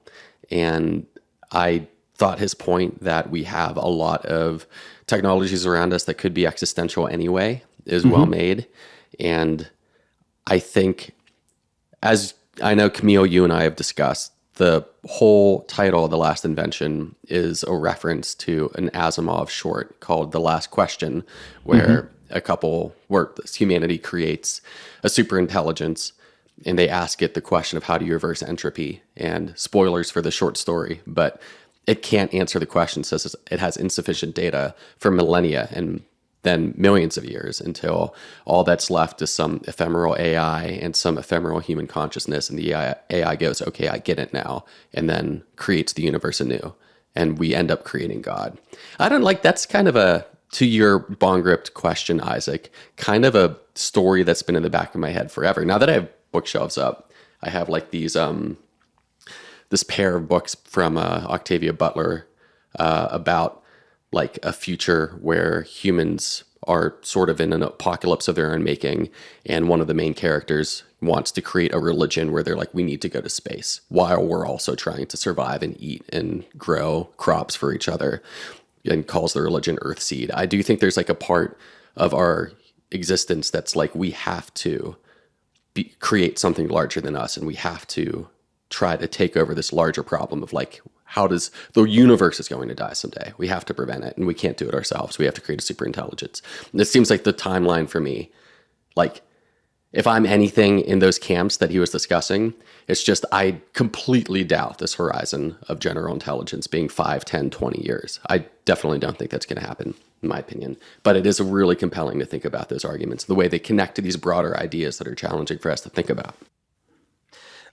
And I thought his point that we have a lot of technologies around us that could be existential anyway is well made. And I think, as I know, Kmele, you and I have discussed, the whole title of The Last Invention is a reference to an Asimov short called The Last Question, where where humanity creates a superintelligence and they ask it the question of how do you reverse entropy? And spoilers for the short story, but it can't answer the question, says it has insufficient data for millennia and then millions of years until all that's left is some ephemeral AI and some ephemeral human consciousness. And the AI goes, okay, I get it now, and then creates the universe anew. And we end up creating God. I don't like, that's kind of a, to your bong-gripped question, Isaac, kind of a story that's been in the back of my head forever. Now that I have bookshelves up, I have like these, this pair of books from Octavia Butler about like a future where humans are sort of in an apocalypse of their own making. And one of the main characters wants to create a religion where they're like, we need to go to space while we're also trying to survive and eat and grow crops for each other, and calls the religion Earthseed. I do think there's like a part of our existence that's like, we have to create something larger than us. And we have to try to take over this larger problem of like, how does the universe is going to die someday? We have to prevent it, and we can't do it ourselves. We have to create a superintelligence. This seems like the timeline for me. Like, if I'm anything in those camps that he was discussing, it's just I completely doubt this horizon of general intelligence being 5, 10, 20 years. I definitely don't think that's going to happen, in my opinion. But it is really compelling to think about those arguments, the way they connect to these broader ideas that are challenging for us to think about.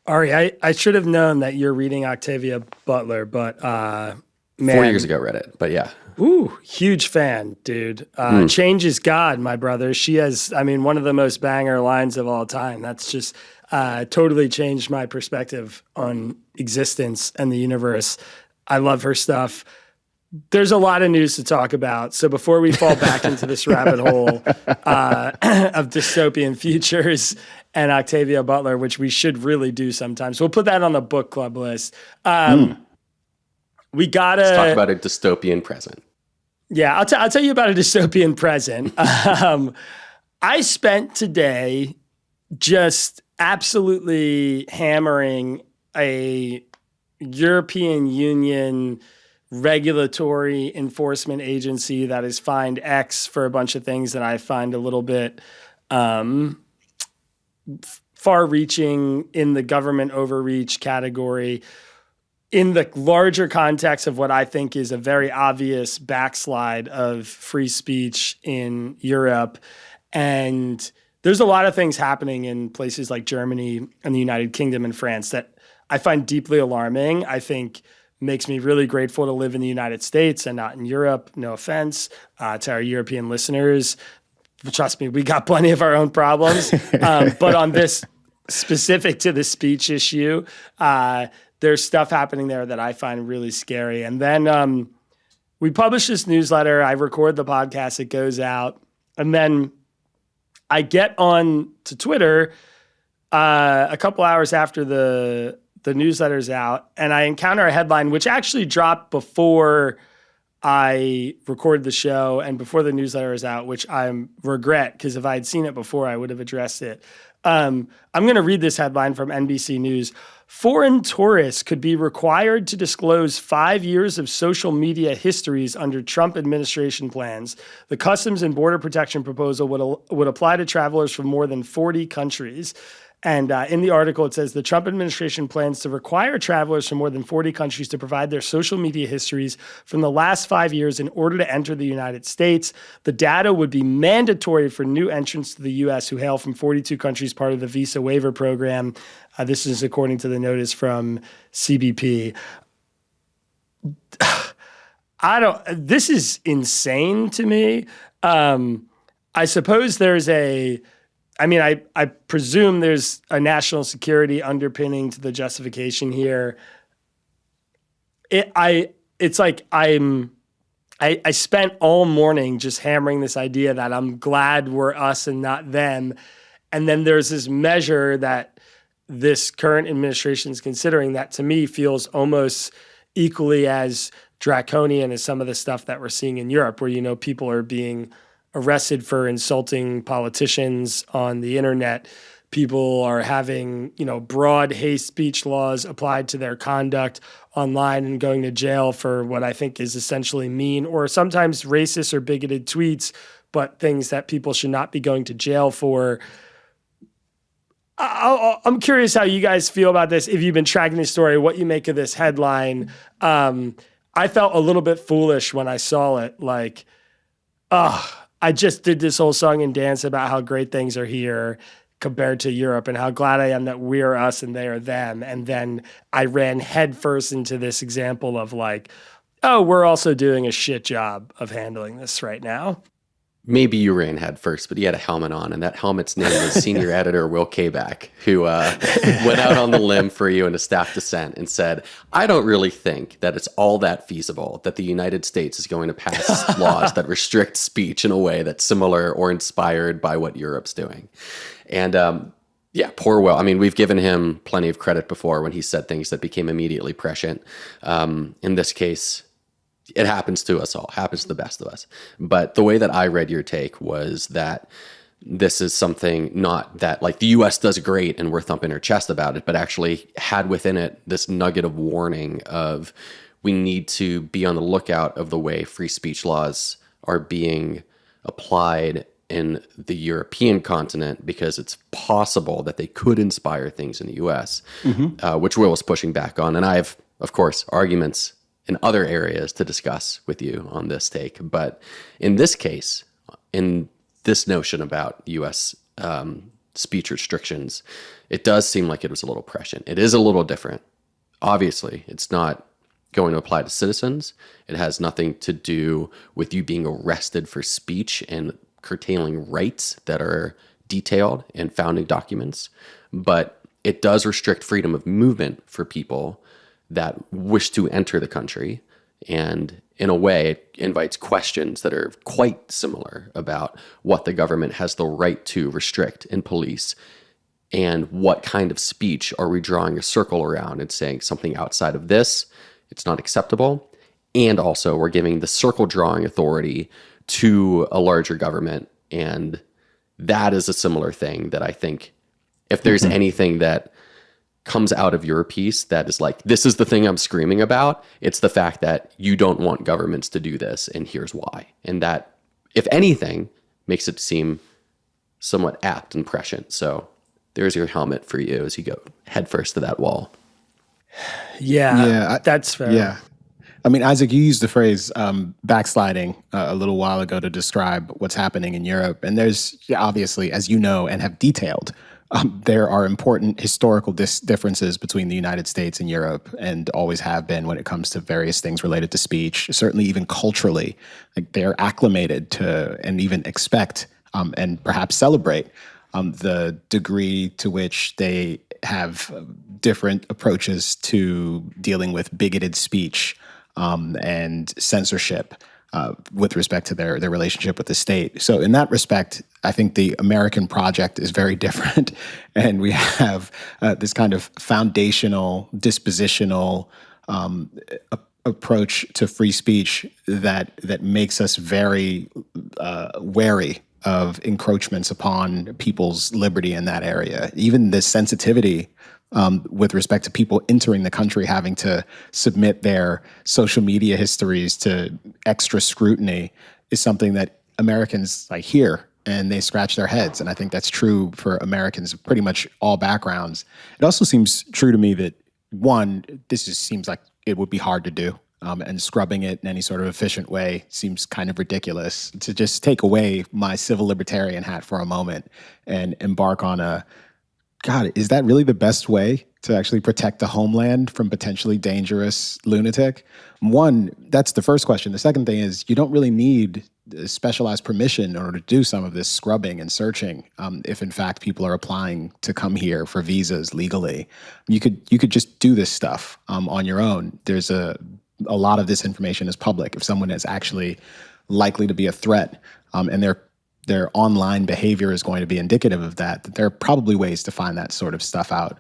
Ari, I should have known that you're reading Octavia Butler, but man, 4 years ago read it, but yeah. Ooh, huge fan, dude. Change is God, my brother. She has, I mean, one of the most banger lines of all time. That's just totally changed my perspective on existence and the universe. I love her stuff. There's a lot of news to talk about. So before we fall back into this rabbit hole of dystopian futures and Octavia Butler, which we should really do sometimes, we'll put that on the book club list. We gotta Let's talk about a dystopian present. Yeah, I'll tell you about a dystopian present. I spent today just absolutely hammering a European Union regulatory enforcement agency that is fined X for a bunch of things that I find a little bit far-reaching in the government overreach category in the larger context of what I think is a very obvious backslide of free speech in Europe. And there's a lot of things happening in places like Germany and the United Kingdom and France that I find deeply alarming. I think makes me really grateful to live in the United States and not in Europe. No offense to our European listeners. Trust me, we got plenty of our own problems. But on this specific to the speech issue, there's stuff happening there that I find really scary. And then we publish this newsletter. I record the podcast. It goes out. And then I get on to Twitter a couple hours after the newsletter's out, and I encounter a headline which actually dropped before I recorded the show and before the newsletter is out, which I regret, because if I had seen it before, I would have addressed it. I'm going to read this headline from NBC News. Foreign tourists could be required to disclose 5 years of social media histories under Trump administration plans. The Customs and Border Protection proposal would apply to travelers from more than 40 countries. And in the article, it says the Trump administration plans to require travelers from more than 40 countries to provide their social media histories from the last 5 years in order to enter the United States. The data would be mandatory for new entrants to the U.S. who hail from 42 countries, part of the visa waiver program. This is according to the notice from CBP. This is insane to me. I suppose there's I presume there's a national security underpinning to the justification here. I spent all morning just hammering this idea that I'm glad we're us and not them. And then there's this measure that this current administration is considering that to me feels almost equally as draconian as some of the stuff that we're seeing in Europe, where, people are being arrested for insulting politicians on the internet. People are having, broad hate speech laws applied to their conduct online and going to jail for what I think is essentially mean or sometimes racist or bigoted tweets, but things that people should not be going to jail for. I'm curious how you guys feel about this. If you've been tracking this story, what you make of this headline. I felt a little bit foolish when I saw it. I just did this whole song and dance about how great things are here compared to Europe and how glad I am that we're us and they are them. And then I ran headfirst into this example of we're also doing a shit job of handling this right now. Maybe you ran head first, but he had a helmet on, and that helmet's name was senior editor Will Kayback, who went out on the limb for you in a staff dissent and said, I don't really think that it's all that feasible that the United States is going to pass laws that restrict speech in a way that's similar or inspired by what Europe's doing. And poor Will. I mean, we've given him plenty of credit before when he said things that became immediately prescient. In this case, it happens to us all, happens to the best of us. But the way that I read your take was that this is something not that the US does great and we're thumping our chest about it, but actually had within it this nugget of warning of we need to be on the lookout of the way free speech laws are being applied in the European continent, because it's possible that they could inspire things in the US, which Will was pushing back on. And I have, of course, arguments in other areas to discuss with you on this take. But in this case, in this notion about U.S. Speech restrictions, it does seem like it was a little prescient. It is a little different. Obviously, it's not going to apply to citizens. It has nothing to do with you being arrested for speech and curtailing rights that are detailed in founding documents. But it does restrict freedom of movement for people that wish to enter the country. And in a way, it invites questions that are quite similar about what the government has the right to restrict and police, and what kind of speech are we drawing a circle around and saying something outside of this, it's not acceptable. And also we're giving the circle drawing authority to a larger government. And that is a similar thing that I think if there's anything that comes out of your piece that is this is the thing I'm screaming about, it's the fact that you don't want governments to do this, and here's why. And that, if anything, makes it seem somewhat apt and prescient. So there's your helmet for you as you go headfirst to that wall. That's fair. Yeah. I mean, Isaac, you used the phrase backsliding a little while ago to describe what's happening in Europe. And there's obviously, as you know and have detailed, there are important historical differences between the United States and Europe, and always have been when it comes to various things related to speech, certainly even culturally. Like, they're acclimated to and even expect and perhaps celebrate the degree to which they have different approaches to dealing with bigoted speech and censorship with respect to their relationship with the state. So in that respect, I think the American project is very different. And we have this kind of foundational, dispositional approach to free speech that makes us very wary of encroachments upon people's liberty in that area. Even the sensitivity with respect to people entering the country having to submit their social media histories to extra scrutiny is something that Americans hear and they scratch their heads. And I think that's true for Americans of pretty much all backgrounds. It also seems true to me that, one, this just seems like it would be hard to do. And scrubbing it in any sort of efficient way seems kind of ridiculous. To just take away my civil libertarian hat for a moment and embark on God, is that really the best way to actually protect the homeland from potentially dangerous lunatic? One, that's the first question. The second thing is, you don't really need specialized permission in order to do some of this scrubbing and searching. If in fact people are applying to come here for visas legally, you could just do this stuff on your own. There's a lot of this information is public. If someone is actually likely to be a threat, and their online behavior is going to be indicative of that there are probably ways to find that sort of stuff out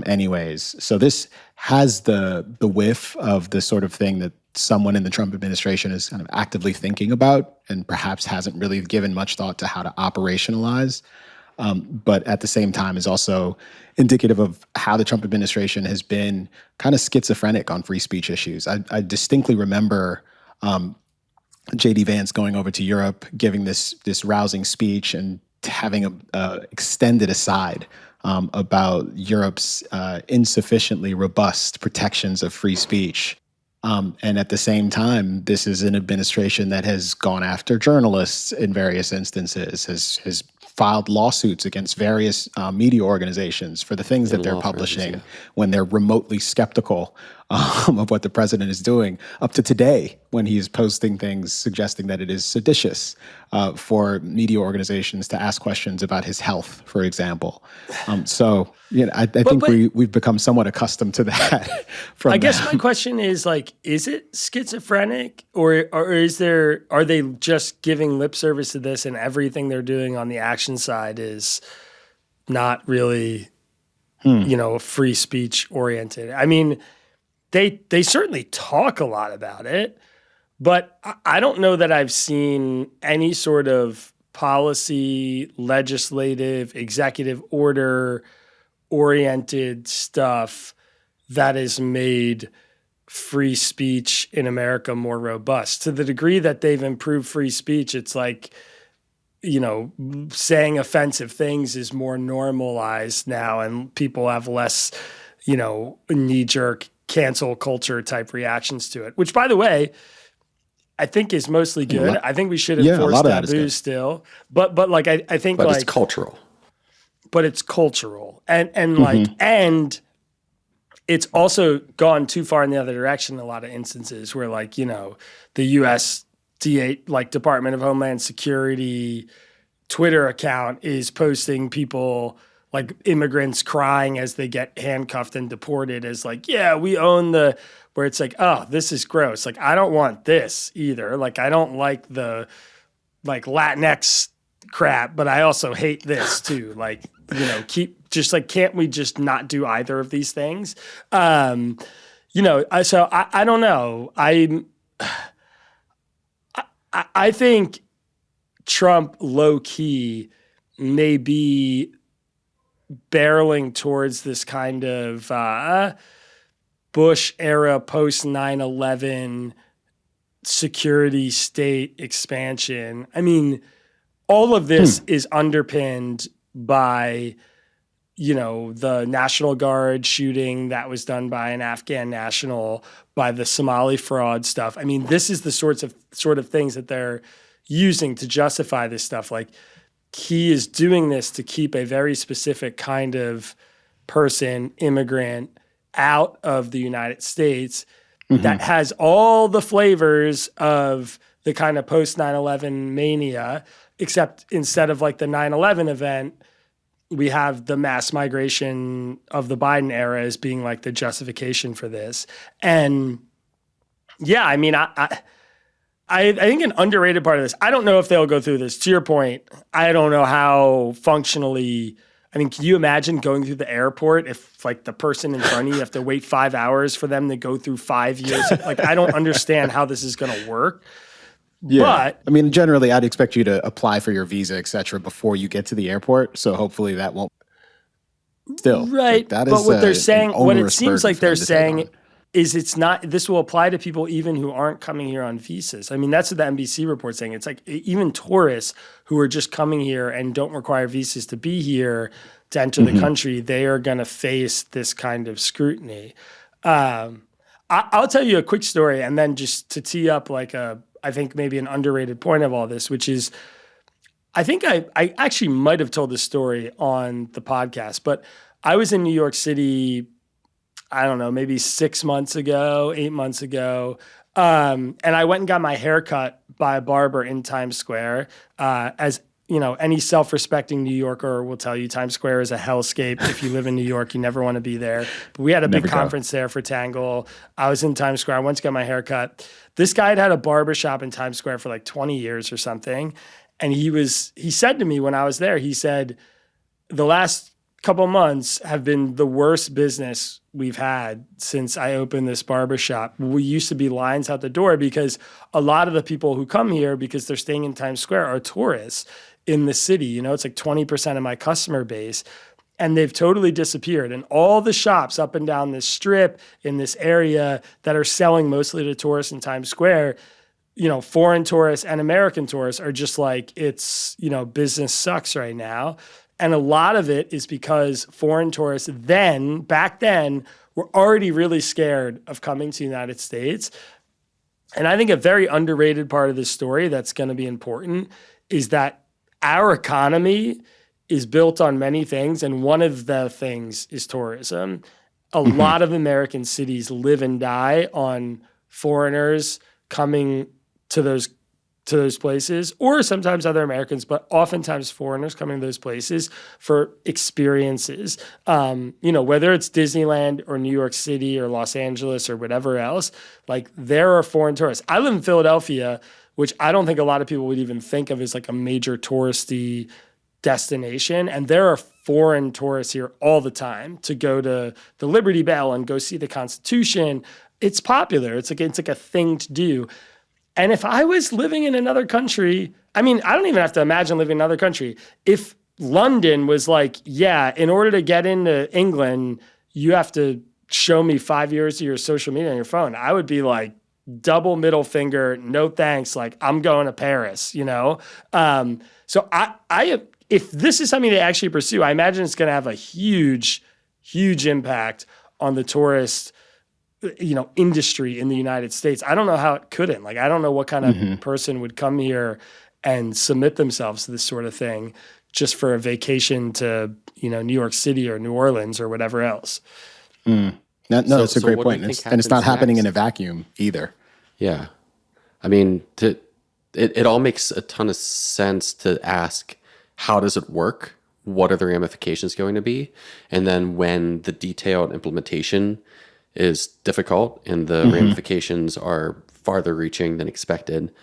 anyways. So this has the whiff of the sort of thing that someone in the Trump administration is kind of actively thinking about and perhaps hasn't really given much thought to how to operationalize. But at the same time is also indicative of how the Trump administration has been kind of schizophrenic on free speech issues. I distinctly remember J.D. Vance going over to Europe, giving this rousing speech and having a extended aside about Europe's insufficiently robust protections of free speech. And at the same time, this is an administration that has gone after journalists in various instances, has filed lawsuits against various media organizations for the things that they're publishing when they're remotely skeptical of what the president is doing, up to today when he is posting things suggesting that it is seditious for media organizations to ask questions about his health, for example. So I think we've become somewhat accustomed to that. I guess my question is, is it schizophrenic, or are they just giving lip service to this and everything they're doing on the action side is not really, free speech oriented? I mean, they certainly talk a lot about it, but I don't know that I've seen any sort of policy, legislative, executive order oriented stuff that has made free speech in America more robust. To the degree that they've improved free speech, it's like, saying offensive things is more normalized now, and people have less, knee-jerk cancel culture type reactions to it, which, by the way, I think is mostly good. I think we should enforce taboos still, but I think it's cultural. But it's cultural, and and it's also gone too far in the other direction in a lot of instances where the U.S. Department of Homeland Security Twitter account is posting people like immigrants crying as they get handcuffed and deported as we own where it's oh, this is gross. I don't want this either. I don't like the Latinx crap, but I also hate this too. Can't we just not do either of these things? So I don't know. I think Trump low key may be barreling towards this kind of Bush era post 9/11 security state expansion. I mean, all of this is underpinned by, the National Guard shooting that was done by an Afghan national, by the Somali fraud stuff. I mean, this is the sort of things that they're using to justify this stuff. Like, he is doing this to keep a very specific kind of person, immigrant, out of the United States that has all the flavors of the kind of post 9/11 mania, except instead of like the 9/11 event, we have the mass migration of the Biden era as being like the justification for this. And yeah, I mean, I think an underrated part of this, I don't know if they'll go through this. To your point, I don't know how functionally, I mean, can you imagine going through the airport if like the person in front of you have to wait 5 hours for them to go through 5 years? Like, I don't understand how this is going to work. Yeah. But I mean, generally, I'd expect you to apply for your visa, et cetera, before you get to the airport. So hopefully that won't still. Right. Like, that but is what they're saying, what it seems like they're saying on. is it's not, this will apply to people even who aren't coming here on visas. I mean, that's what the NBC report's saying. It's like even tourists who are just coming here and don't require visas to be here to enter the country, they are going to face this kind of scrutiny. I'll tell you a quick story, and then just to tee up like I think maybe an underrated point of all this, which is, I think I actually might have told this story on the podcast, but I was in New York City, I don't know, maybe 8 months ago. And I went and got my hair cut by a barber in Times Square. As you know, any self-respecting New Yorker will tell you, Times Square is a hellscape. If you live in New York, you never want to be there. But we had a big conference there for Tangle. I was in Times Square. I went to get my hair cut. This guy had a barber shop in Times Square for like 20 years or something. And he said to me when I was there, he said, the last couple months have been the worst business we've had since I opened this barbershop. We used to be lines out the door because a lot of the people who come here because they're staying in Times Square are tourists in the city. You know, it's like 20% of my customer base, and they've totally disappeared. And all the shops up and down this strip in this area that are selling mostly to tourists in Times Square, you know, foreign tourists and American tourists are just like, it's, you know, business sucks right now. And a lot of it is because foreign tourists back then, were already really scared of coming to the United States. And I think a very underrated part of this story that's going to be important is that our economy is built on many things, and one of the things is tourism. A lot of American cities live and die on foreigners coming to those places, or sometimes other Americans, but oftentimes foreigners coming to those places for experiences. You know, whether it's Disneyland or New York City or Los Angeles or whatever else, like there are foreign tourists. I live in Philadelphia, which I don't think a lot of people would even think of as like a major touristy destination. And there are foreign tourists here all the time to go to the Liberty Bell and go see the Constitution. It's popular. It's like a thing to do. And if I was living in another country, I mean, I don't even have to imagine living in another country. If London was like, yeah, in order to get into England, you have to show me 5 years of your social media on your phone, I would be like, double middle finger, no thanks. Like, I'm going to Paris, you know? So if this is something they actually pursue, I imagine it's going to have a huge, huge impact on the tourist, you know, industry in the United States. I don't know how it couldn't. Like, I don't know what kind of person would come here and submit themselves to this sort of thing just for a vacation to, you know, New York City or New Orleans or whatever else. No, that's a great point. And it's not happening in a vacuum either. Yeah. I mean, it all makes a ton of sense to ask, how does it work? What are the ramifications going to be? And then when the detailed implementation is difficult and the ramifications are farther reaching than expected,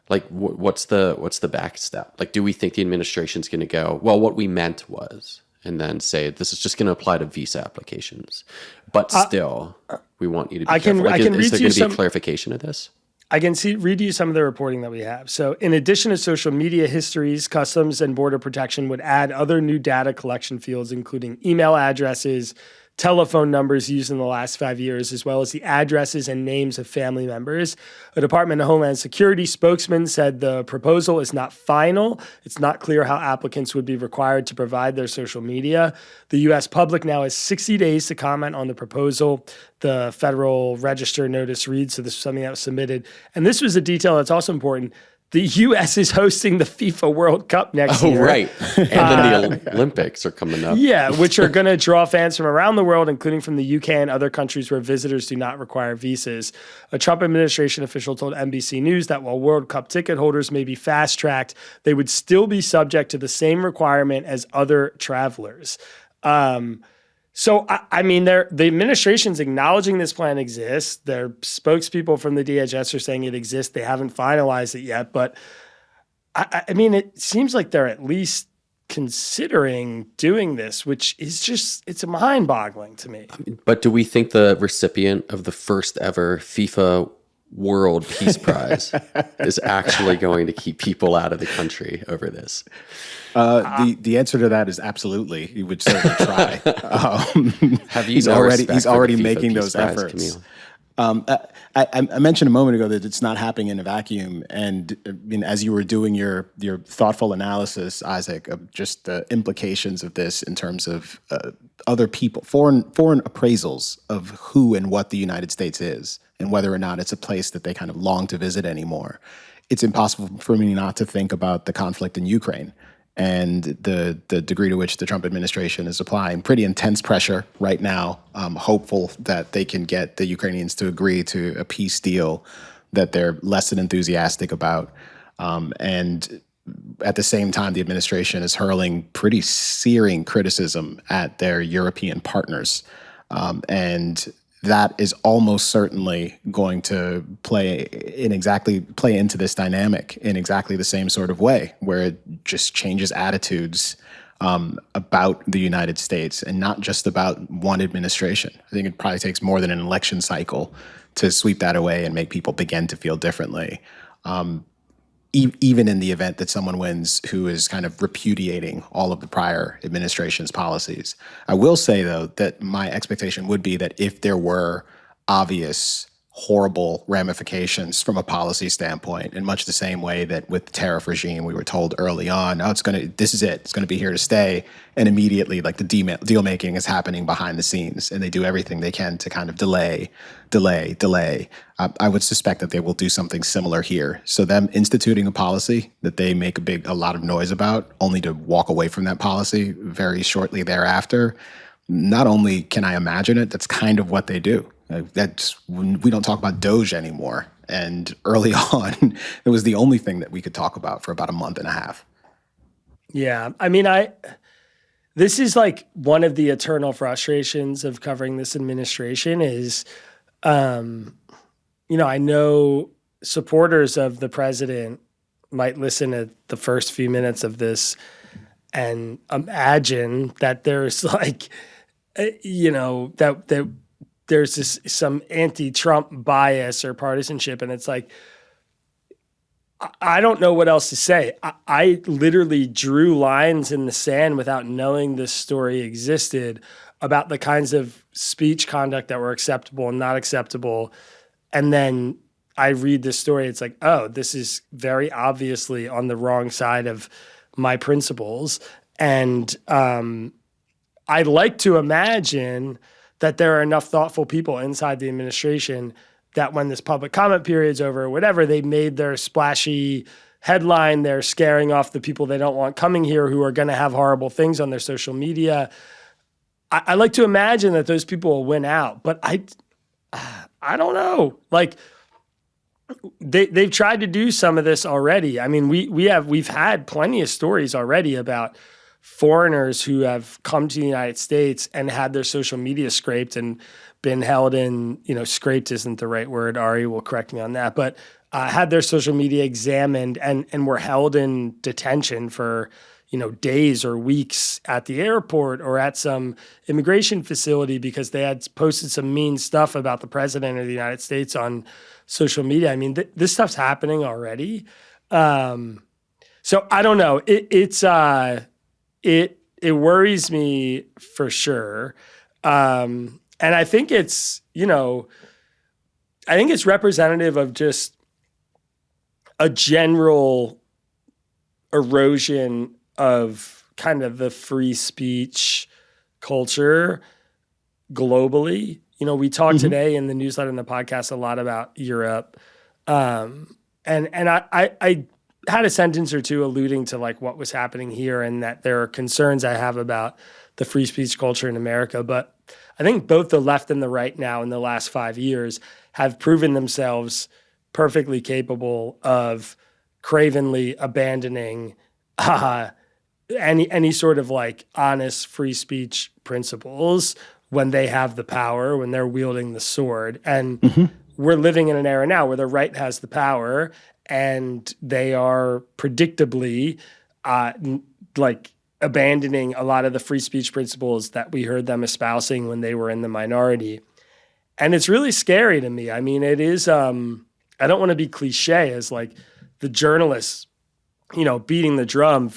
like what's the back step? Like, do we think the administration's going to go, well, what we meant was, and then say, this is just going to apply to visa applications, but still, we want you to be careful. Like, is there going to be a clarification of this? I can read you some of the reporting that we have. So in addition to social media histories, Customs and Border Protection would add other new data collection fields, including email addresses, telephone numbers used in the last 5 years, as well as the addresses and names of family members. A Department of Homeland Security spokesman said the proposal is not final. It's not clear how applicants would be required to provide their social media. The U.S. public now has 60 days to comment on the proposal. The Federal Register notice reads, so this is something that was submitted. And this was a detail that's also important. The U.S. is hosting the FIFA World Cup next year. Oh, right. And then the Olympics are coming up. Yeah, which are going to draw fans from around the world, including from the UK and other countries where visitors do not require visas. A Trump administration official told NBC News that while World Cup ticket holders may be fast-tracked, they would still be subject to the same requirement as other travelers. So, I mean, the administration's acknowledging this plan exists. Their spokespeople from the DHS are saying it exists. They haven't finalized it yet. But, I mean, it seems like they're at least considering doing this, which is just, it's mind-boggling to me. But do we think the recipient of the first ever FIFA World Peace Prize is actually going to keep people out of the country over this? The answer to that is absolutely. He would certainly try. Have you he's already making Peace those Prize, efforts. Camille? I mentioned a moment ago that it's not happening in a vacuum, and I mean, as you were doing your thoughtful analysis, Isaac, of just the implications of this in terms of other people, foreign appraisals of who and what the United States is, and whether or not it's a place that they kind of long to visit anymore. It's impossible for me not to think about the conflict in Ukraine and the degree to which the Trump administration is applying pretty intense pressure right now. I'm hopeful that they can get the Ukrainians to agree to a peace deal that they're less than enthusiastic about. And at the same time, the administration is hurling pretty searing criticism at their European partners. And that is almost certainly going to play into this dynamic in exactly the same sort of way, where it just changes attitudes about the United States, and not just about one administration. I think it probably takes more than an election cycle to sweep that away and make people begin to feel differently. Even in the event that someone wins who is kind of repudiating all of the prior administration's policies. I will say, though, that my expectation would be that if there were obvious, horrible ramifications from a policy standpoint, in much the same way that with the tariff regime, we were told early on, this is it, it's going to be here to stay. And immediately, like, the deal making is happening behind the scenes, and they do everything they can to kind of delay. I would suspect that they will do something similar here. So them instituting a policy that they make a lot of noise about, only to walk away from that policy very shortly thereafter. Not only can I imagine it, that's kind of what they do. We don't talk about Doge anymore. And early on, it was the only thing that we could talk about for about a month and a half. Yeah. I mean, this is like one of the eternal frustrations of covering this administration is, I know supporters of the president might listen to the first few minutes of this and imagine that there's like, that there's some anti-Trump bias or partisanship. And it's like, I don't know what else to say. I literally drew lines in the sand without knowing this story existed about the kinds of speech conduct that were acceptable and not acceptable. And then I read this story, it's like, oh, this is very obviously on the wrong side of my principles. And I'd like to imagine that there are enough thoughtful people inside the administration that when this public comment period's over or whatever, they made their splashy headline, they're scaring off the people they don't want coming here who are going to have horrible things on their social media. I like to imagine that those people will win out, but I don't know. Like, they've tried to do some of this already. I mean, we've had plenty of stories already about foreigners who have come to the United States and had their social media scraped and been held in, scraped isn't the right word. Ari will correct me on that, but had their social media examined and were held in detention for, days or weeks at the airport or at some immigration facility because they had posted some mean stuff about the president of the United States on social media. I mean, this stuff's happening already. So I don't know. It worries me for sure. And I think it's, I think it's representative of just a general erosion of kind of the free speech culture globally. We talked today in the newsletter and the podcast a lot about Europe. And I had a sentence or two alluding to like what was happening here and that there are concerns I have about the free speech culture in America. But I think both the left and the right now in the last 5 years have proven themselves perfectly capable of cravenly abandoning any sort of like honest free speech principles when they have the power, when they're wielding the sword. And we're living in an era now where the right has the power and they are predictably like abandoning a lot of the free speech principles that we heard them espousing when they were in the minority. And it's really scary to me. I mean, it is, I don't want to be cliche as like the journalists, beating the drum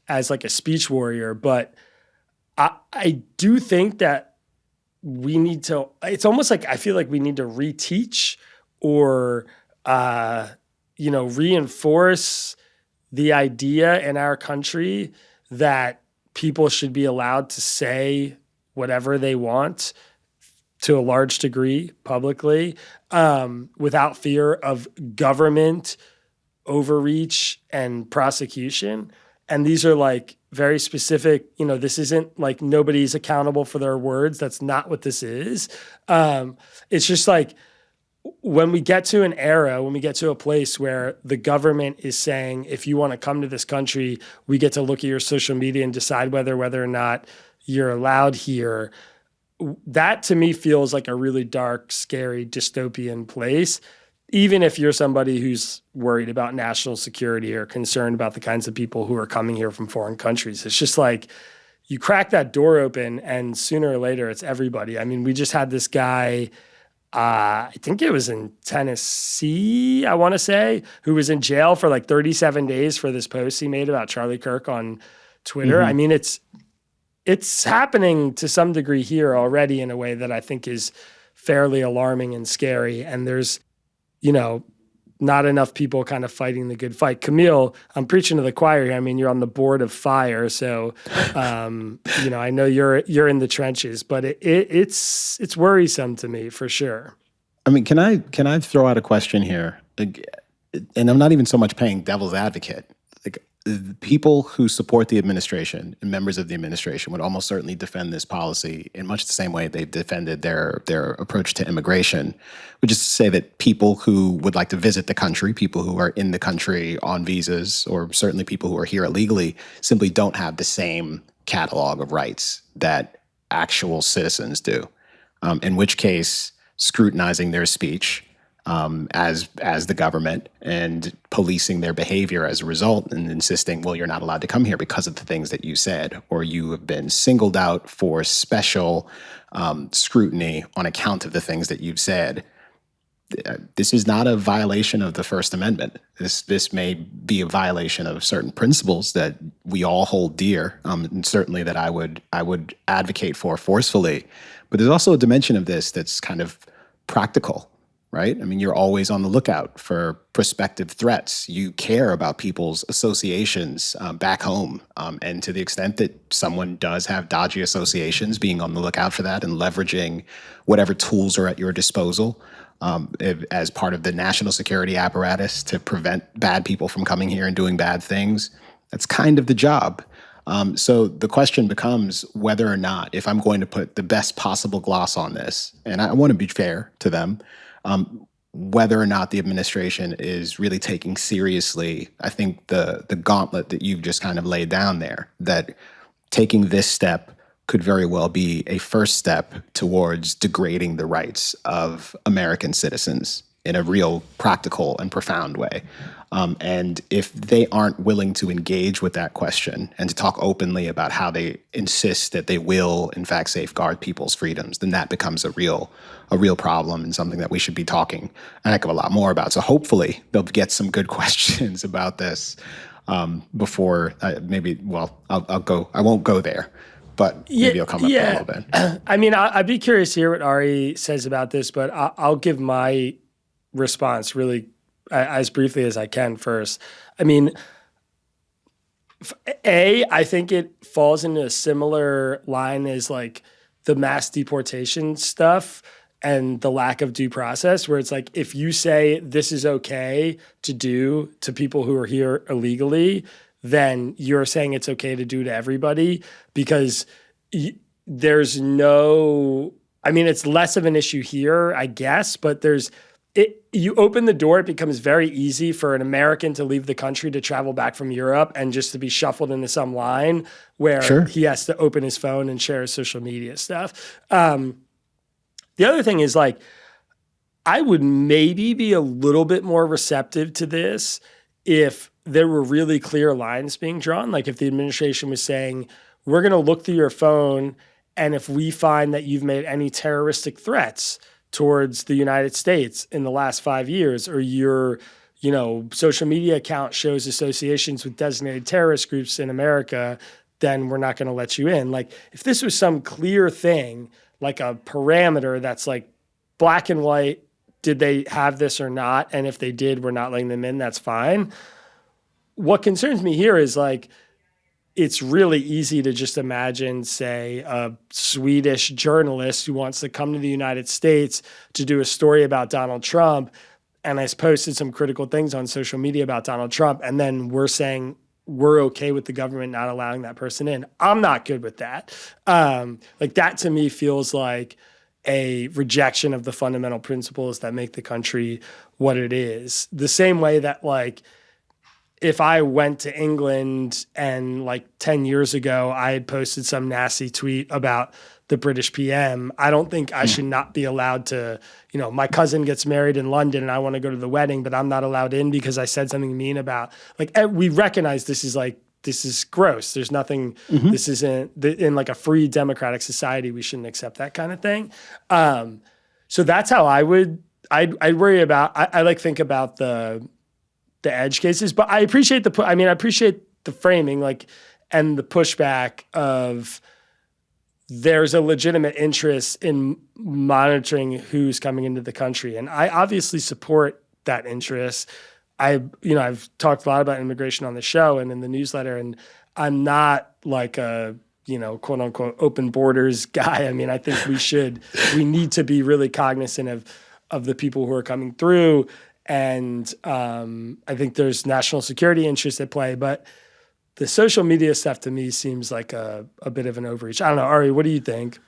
as like a speech warrior, but I do think that we need to, it's almost like I feel like we need to reteach or, reinforce the idea in our country that people should be allowed to say whatever they want to a large degree publicly without fear of government overreach and prosecution. And these are like very specific, this isn't like nobody's accountable for their words. That's not what this is. It's just like when we get to an era, when we get to a place where the government is saying, if you want to come to this country, we get to look at your social media and decide whether or not you're allowed here. That to me feels like a really dark, scary, dystopian place. Even if you're somebody who's worried about national security or concerned about the kinds of people who are coming here from foreign countries, it's just like you crack that door open and sooner or later it's everybody. I mean, we just had this guy, I think it was in Tennessee, I want to say, who was in jail for like 37 days for this post he made about Charlie Kirk on Twitter. I mean, it's happening to some degree here already in a way that I think is fairly alarming and scary. And there's, not enough people kind of fighting the good fight. Kmele, I'm preaching to the choir here. I mean, you're on the board of FIRE, so I know you're in the trenches, but it's worrisome to me for sure. I mean, can I throw out a question here? And I'm not even so much playing devil's advocate. Like, people who support the administration and members of the administration would almost certainly defend this policy in much the same way they've defended their approach to immigration, which is to say that people who would like to visit the country, people who are in the country on visas, or certainly people who are here illegally, simply don't have the same catalog of rights that actual citizens do, in which case scrutinizing their speech as the government and policing their behavior as a result and insisting, well, you're not allowed to come here because of the things that you said, or you have been singled out for special scrutiny on account of the things that you've said. This is not a violation of the First Amendment. This may be a violation of certain principles that we all hold dear, and certainly that I would advocate for forcefully. But there's also a dimension of this that's kind of practical. Right? I mean, you're always on the lookout for prospective threats. You care about people's associations back home. And to the extent that someone does have dodgy associations, being on the lookout for that and leveraging whatever tools are at your disposal as part of the national security apparatus to prevent bad people from coming here and doing bad things, that's kind of the job. So the question becomes whether or not, if I'm going to put the best possible gloss on this, and I want to be fair to them, whether or not the administration is really taking seriously, I think, the gauntlet that you've just kind of laid down there, that taking this step could very well be a first step towards degrading the rights of American citizens in a real practical and profound way. And if they aren't willing to engage with that question and to talk openly about how they insist that they will, in fact, safeguard people's freedoms, then that becomes a real problem and something that we should be talking a heck of a lot more about. So hopefully they'll get some good questions about this before I'll go. I won't go there. but maybe you'll come up with a little bit. I mean, I'd be curious to hear what Ari says about this, but I'll give my response really as briefly as I can first. I mean, I think it falls into a similar line as like the mass deportation stuff and the lack of due process, where it's like, if you say this is okay to do to people who are here illegally, then you're saying it's okay to do to everybody, because there's no, I mean, it's less of an issue here, I guess, but you open the door, it becomes very easy for an American to leave the country to travel back from Europe and just to be shuffled into some line where he has to open his phone and share his social media stuff. The other thing is, like, I would maybe be a little bit more receptive to this if there were really clear lines being drawn. Like if the administration was saying, we're going to look through your phone, and if we find that you've made any terroristic threats towards the United States in the last 5 years, or your, social media account shows associations with designated terrorist groups in America, then we're not going to let you in. Like if this was some clear thing, like a parameter that's like black and white, did they have this or not? And if they did, we're not letting them in, that's fine. What concerns me here is like, it's really easy to just imagine, say, a Swedish journalist who wants to come to the United States to do a story about Donald Trump and has posted some critical things on social media about Donald Trump, and then we're saying we're okay with the government not allowing that person in. I'm not good with that. Like that to me feels like a rejection of the fundamental principles that make the country what it is. The same way that, like, if I went to England and like 10 years ago, I had posted some nasty tweet about the British PM, I don't think I should not be allowed to, my cousin gets married in London and I want to go to the wedding, but I'm not allowed in because I said something mean about, like, we recognize this is gross. There's nothing, this isn't, in like a free democratic society, we shouldn't accept that kind of thing. So that's how I'd worry about, I like think about the edge cases, but I appreciate the framing, like, and the pushback of there's a legitimate interest in monitoring who's coming into the country. And I obviously support that interest. I've talked a lot about immigration on the show and in the newsletter, and I'm not like a, quote unquote open borders guy. I mean, I think we need to be really cognizant of the people who are coming through. And I think there's national security interests at play, but the social media stuff to me seems like a bit of an overreach. I don't know, Ari, what do you think?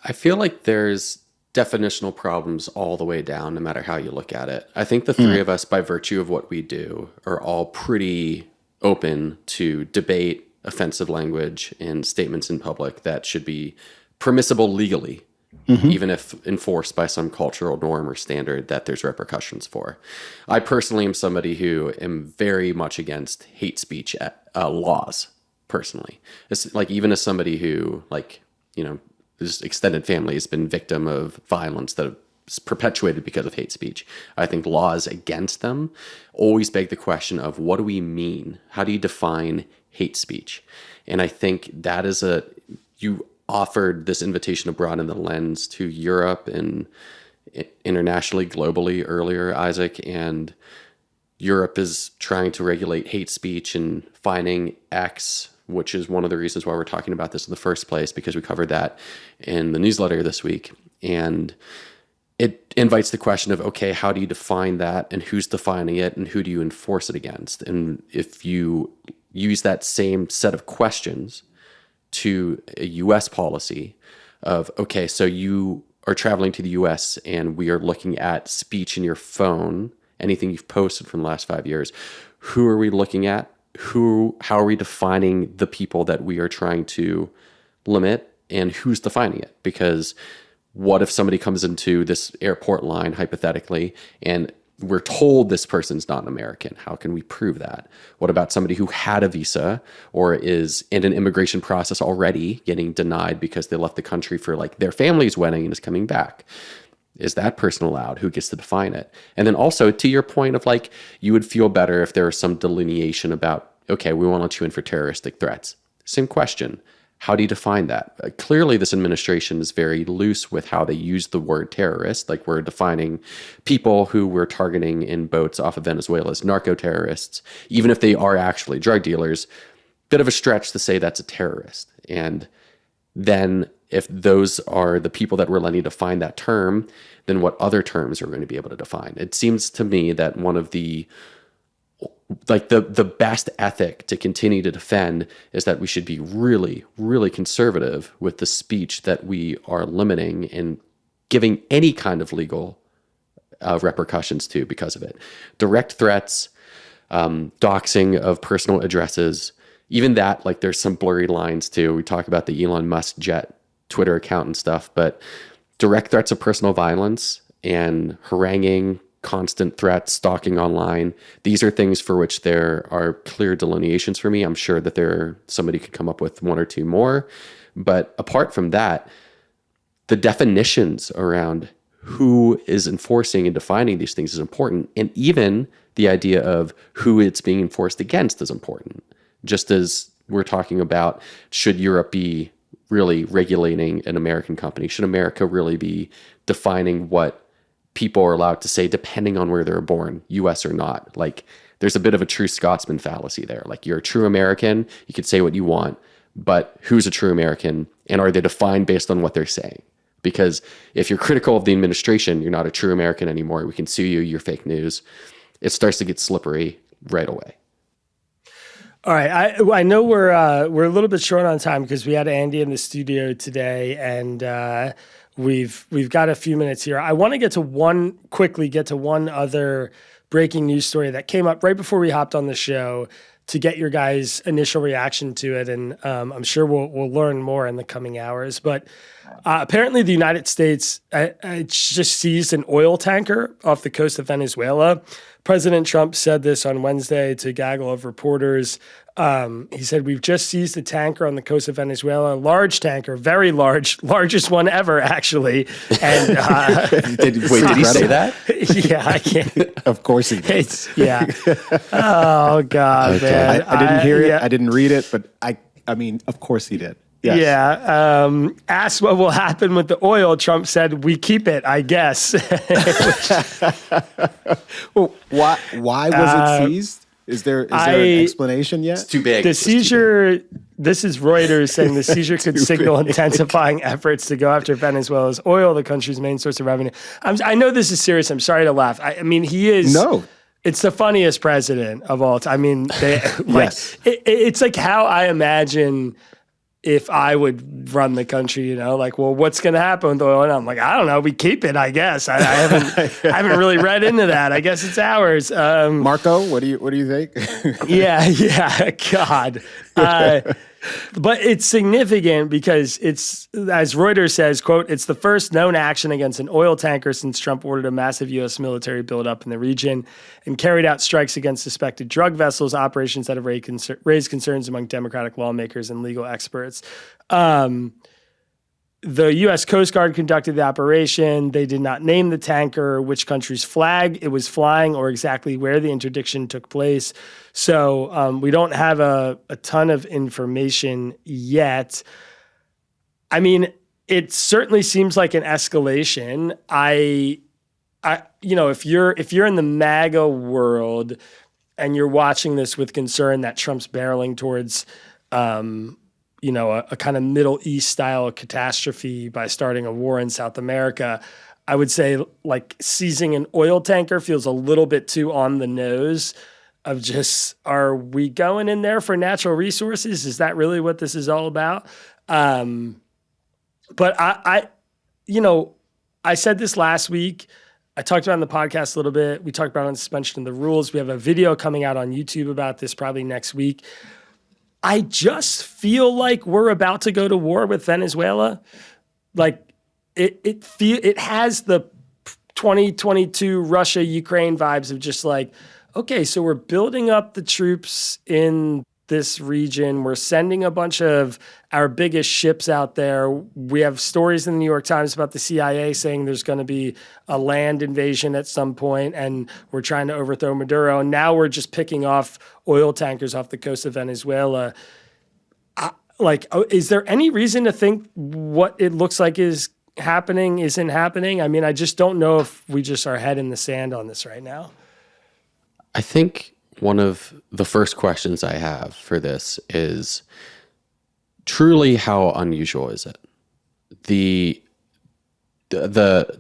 I feel like there's definitional problems all the way down, no matter how you look at it. I think the three of us, by virtue of what we do, are all pretty open to debate offensive language and statements in public that should be permissible legally, even if enforced by some cultural norm or standard that there's repercussions for. I personally am somebody who am very much against hate speech laws, personally. It's like, even as somebody who, like, this extended family has been victim of violence that is perpetuated because of hate speech. I think laws against them always beg the question of, what do we mean? How do you define hate speech? And I think that is you offered this invitation to broaden the lens to Europe and internationally, globally earlier, Isaac, and Europe is trying to regulate hate speech and fining X, which is one of the reasons why we're talking about this in the first place, because we covered that in the newsletter this week. And it invites the question of, okay, how do you define that, and who's defining it, and who do you enforce it against? And if you use that same set of questions to a U.S. policy of, okay, so you are traveling to the U.S. and we are looking at speech in your phone, anything you've posted from the last 5 years, who are we looking at? How are we defining the people that we are trying to limit, and who's defining it? Because what if somebody comes into this airport line, hypothetically, and we're told this person's not an American? How can we prove that? What about somebody who had a visa or is in an immigration process already getting denied because they left the country for like their family's wedding and is coming back? Is that person allowed? Who gets to define it? And then also, to your point of, like, you would feel better if there was some delineation about, okay, we won't let you in for terroristic threats. Same question. How do you define that? Clearly, this administration is very loose with how they use the word terrorist. Like, we're defining people who we're targeting in boats off of Venezuela as narco-terrorists, even if they are actually drug dealers. Bit of a stretch to say that's a terrorist. And then if those are the people that we're letting define that term, then what other terms are we going to be able to define? It seems to me that one of the best ethic to continue to defend is that we should be really, really conservative with the speech that we are limiting and giving any kind of legal repercussions to because of it. Direct threats, doxing of personal addresses, even that, like, there's some blurry lines too. We talk about the Elon Musk jet Twitter account and stuff, but direct threats of personal violence and haranguing, constant threats, stalking online. These are things for which there are clear delineations for me. I'm sure that somebody could come up with one or two more. But apart from that, the definitions around who is enforcing and defining these things is important. And even the idea of who it's being enforced against is important. Just as we're talking about, should Europe be really regulating an American company? Should America really be defining what people are allowed to say depending on where they're born, US or not? Like, there's a bit of a true Scotsman fallacy there. Like, you're a true American, you can say what you want, but who's a true American? And are they defined based on what they're saying? Because if you're critical of the administration, you're not a true American anymore. We can sue you, you're fake news. It starts to get slippery right away. All right, I know we're a little bit short on time because we had Andy in the studio today, and we've got a few minutes here. I want to get to one other breaking news story that came up right before we hopped on the show to get your guys' initial reaction to it, and I'm sure we'll learn more in the coming hours. But apparently, the United States just seized an oil tanker off the coast of Venezuela. President Trump said this on Wednesday to a gaggle of reporters. He said, "We've just seized a tanker on the coast of Venezuela, a large tanker, very large, largest one ever, actually." And did he say that? Yeah, I can't. Of course he did. Yeah. Oh God, Okay. man. I didn't hear it. Yeah. I didn't read it, but I mean, of course he did. Yes. Yeah. Asked what will happen with the oil, Trump said, "We keep it, I guess." Well, why was it seized? Is there an explanation yet? It's too big. The seizure, this is Reuters saying the seizure could signal intensifying efforts to go after Venezuela's oil, the country's main source of revenue. I know this is serious. I'm sorry to laugh. I mean, he is. No. It's the funniest president of all time. I mean, Yes. It's like how I imagine if I would run the country, you know, like, well, what's going to happen with oil? And I'm like, I don't know. We keep it, I guess. I haven't really read into that. I guess it's ours. Marco, what do you think? Yeah. God. But it's significant because it's, as Reuters says, quote, "It's the first known action against an oil tanker since Trump ordered a massive U.S. military buildup in the region and carried out strikes against suspected drug vessels, operations that have raised concerns among Democratic lawmakers and legal experts." The U.S. Coast Guard conducted the operation. They did not name the tanker, which country's flag it was flying, or exactly where the interdiction took place. So we don't have a ton of information yet. I mean, it certainly seems like an escalation. If you're in the MAGA world and you're watching this with concern that Trump's barreling towards a kind of Middle East style catastrophe by starting a war in South America, I would say like seizing an oil tanker feels a little bit too on the nose of just, are we going in there for natural resources? Is that really what this is all about? But I said this last week. I talked about it on the podcast a little bit. We talked about it on suspension of the rules. We have a video coming out on YouTube about this probably next week. I just feel like we're about to go to war with Venezuela. Like it has the 2022 Russia-Ukraine vibes of just like, okay, so we're building up the troops in this region. We're sending a bunch of our biggest ships out there. We have stories in the New York Times about the CIA saying there's going to be a land invasion at some point, and we're trying to overthrow Maduro. And now we're just picking off oil tankers off the coast of Venezuela. like, is there any reason to think what it looks like is happening isn't happening? I mean, I just don't know if we just are head in the sand on this right now. I think one of the first questions I have for this is truly how unusual is it? The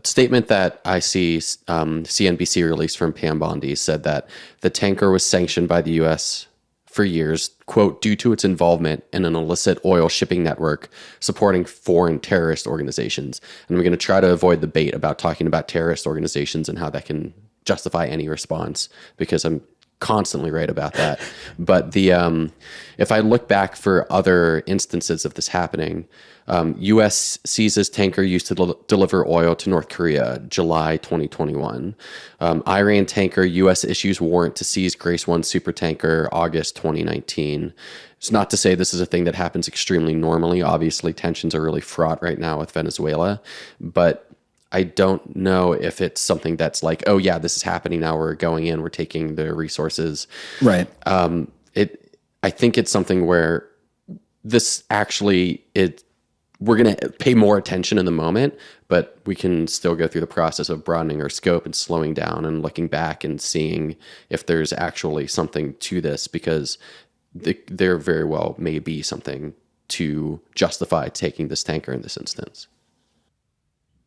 statement that I see CNBC released from Pam Bondi said that the tanker was sanctioned by the U.S. for years, quote, due to its involvement in an illicit oil shipping network supporting foreign terrorist organizations. And I'm going to try to avoid the debate about talking about terrorist organizations and how that can justify any response, because I'm constantly right about that. But if I look back for other instances of this happening, U.S. seizes tanker used to deliver oil to North Korea, July 2021. Iran tanker, U.S. issues warrant to seize Grace 1 supertanker, August 2019. It's not to say this is a thing that happens extremely normally. Obviously, tensions are really fraught right now with Venezuela, but I don't know if it's something that's like, oh yeah, this is happening now. We're going in, we're taking the resources. Right. I think it's something where this actually, we're going to pay more attention in the moment, but we can still go through the process of broadening our scope and slowing down and looking back and seeing if there's actually something to this, because there very well may be something to justify taking this tanker in this instance.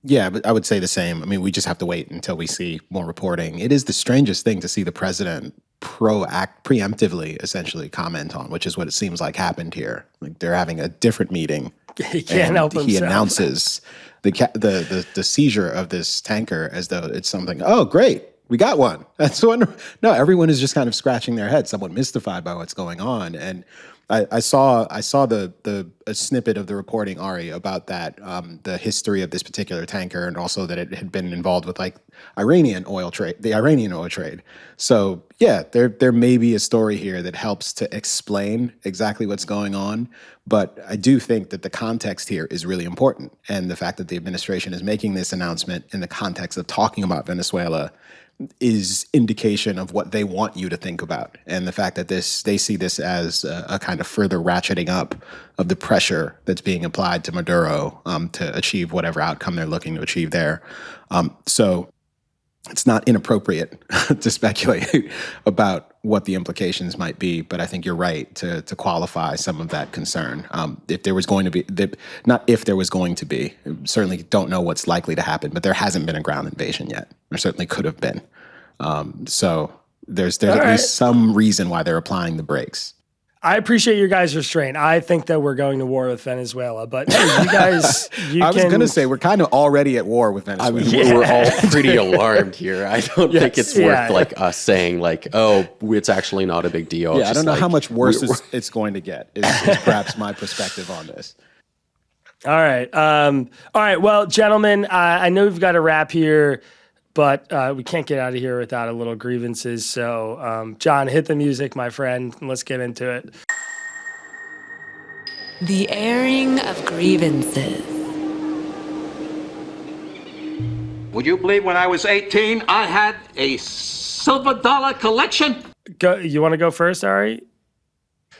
Yeah, but I would say the same. I mean, we just have to wait until we see more reporting. It is the strangest thing to see the president preemptively essentially comment on, which is what it seems like happened here. Like they're having a different meeting. He can't help himself. He announces the seizure of this tanker as though it's something, oh, great, we got one. That's wonderful. No, everyone is just kind of scratching their head, somewhat mystified by what's going on. And I saw a snippet of the reporting, Ari, about that, the history of this particular tanker, and also that it had been involved with like the Iranian oil trade. So yeah, there may be a story here that helps to explain exactly what's going on, but I do think that the context here is really important, and the fact that the administration is making this announcement in the context of talking about Venezuela is indication of what they want you to think about. And the fact that they see this as a kind of further ratcheting up of the pressure that's being applied to Maduro to achieve whatever outcome they're looking to achieve there. So it's not inappropriate to speculate about what the implications might be, but I think you're right to qualify some of that concern. If there was going to be, not if there was going to be, certainly don't know what's likely to happen, but there hasn't been a ground invasion yet. There certainly could have been. So there's at least some reason why they're applying the brakes. I appreciate your guys' restraint. I think that we're going to war with Venezuela, but you guys, I was going to say, we're kind of already at war with Venezuela. I mean, we're all pretty alarmed here. I don't think it's worth like us saying like, oh, it's actually not a big deal. Yeah, I don't know how much worse it's going to get is perhaps my perspective on this. All right. Well, gentlemen, I know we've got a wrap here, but we can't get out of here without a little grievances. So, John, hit the music, my friend, and let's get into it. The airing of grievances. Would you believe when I was 18, I had a silver dollar collection? You want to go first, Ari?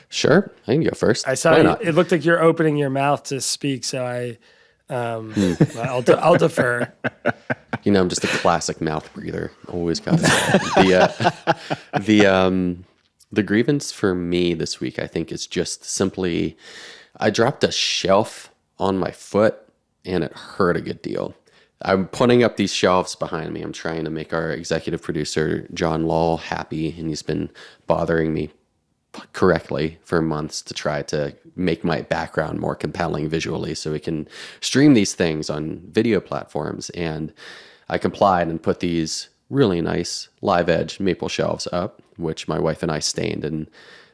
Sure, I can go first. I saw it looked like you're opening your mouth to speak, so I'll defer. You know, I'm just a classic mouth breather. Always got it. The grievance for me this week, I think, is just simply I dropped a shelf on my foot and it hurt a good deal. I'm putting up these shelves behind me. I'm trying to make our executive producer, John Law, happy, and he's been bothering me correctly for months to try to make my background more compelling visually so we can stream these things on video platforms. And I complied and put these really nice live edge maple shelves up, which my wife and I stained and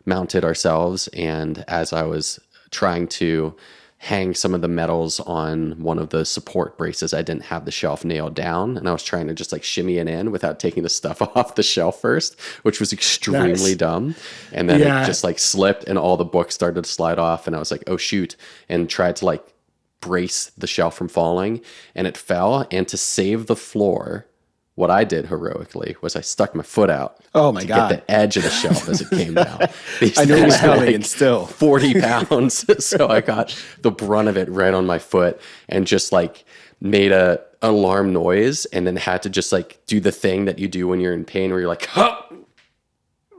mounted ourselves. And as I was trying to hang some of the metals on one of the support braces, I didn't have the shelf nailed down, and I was trying to just like shimmy it in without taking the stuff off the shelf first, which was extremely dumb. And then it just like slipped and all the books started to slide off, and I was like, oh shoot, and tried to like brace the shelf from falling, and it fell. And to save the floor, What I did heroically was I stuck my foot out. Oh my to God. get the edge of the shelf as it came down. These I knew it was things were coming, and still 40 pounds. So I got the brunt of it right on my foot and just like made a alarm noise, and then had to just like do the thing that you do when you're in pain where you're like, huh!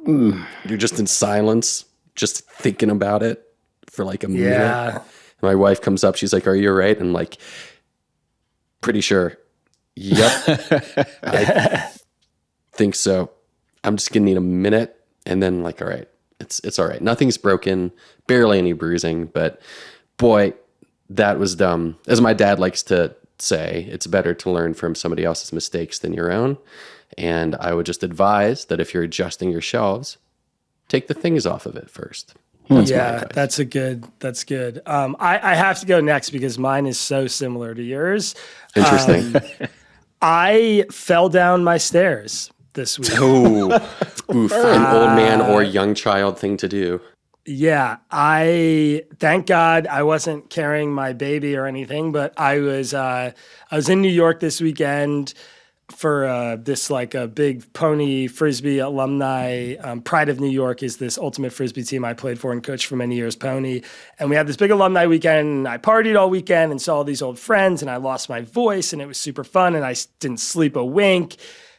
You're just in silence, just thinking about it for like a minute. Yeah. My wife comes up, she's like, "Are you all right?" And I'm like, "Pretty sure." Yep. I think so. I'm just gonna need a minute, and then like, all right, it's all right. Nothing's broken, barely any bruising, but boy, that was dumb. As my dad likes to say, it's better to learn from somebody else's mistakes than your own. And I would just advise that if you're adjusting your shelves, take the things off of it first. That's my advice. That's good. I have to go next because mine is so similar to yours. Interesting. I fell down my stairs this week. Oh, oof, an old man or young child thing to do. Yeah, thank God I wasn't carrying my baby or anything, but I was in New York this weekend for this like a big pony frisbee alumni. Pride of New York is this ultimate frisbee team I played for and coached for many years, Pony. And we had this big alumni weekend, and I partied all weekend and saw all these old friends, and I lost my voice, and it was super fun, and I didn't sleep a wink.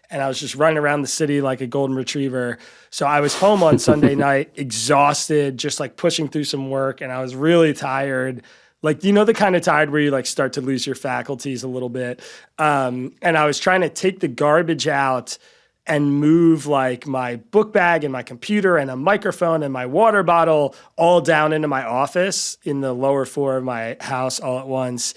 And I was just running around the city like a golden retriever. So I was home on Sunday night, exhausted, just like pushing through some work. And I was really tired. Like, you know, the kind of tired where you like start to lose your faculties a little bit. And I was trying to take the garbage out and move like my book bag and my computer and a microphone and my water bottle all down into my office in the lower floor of my house all at once.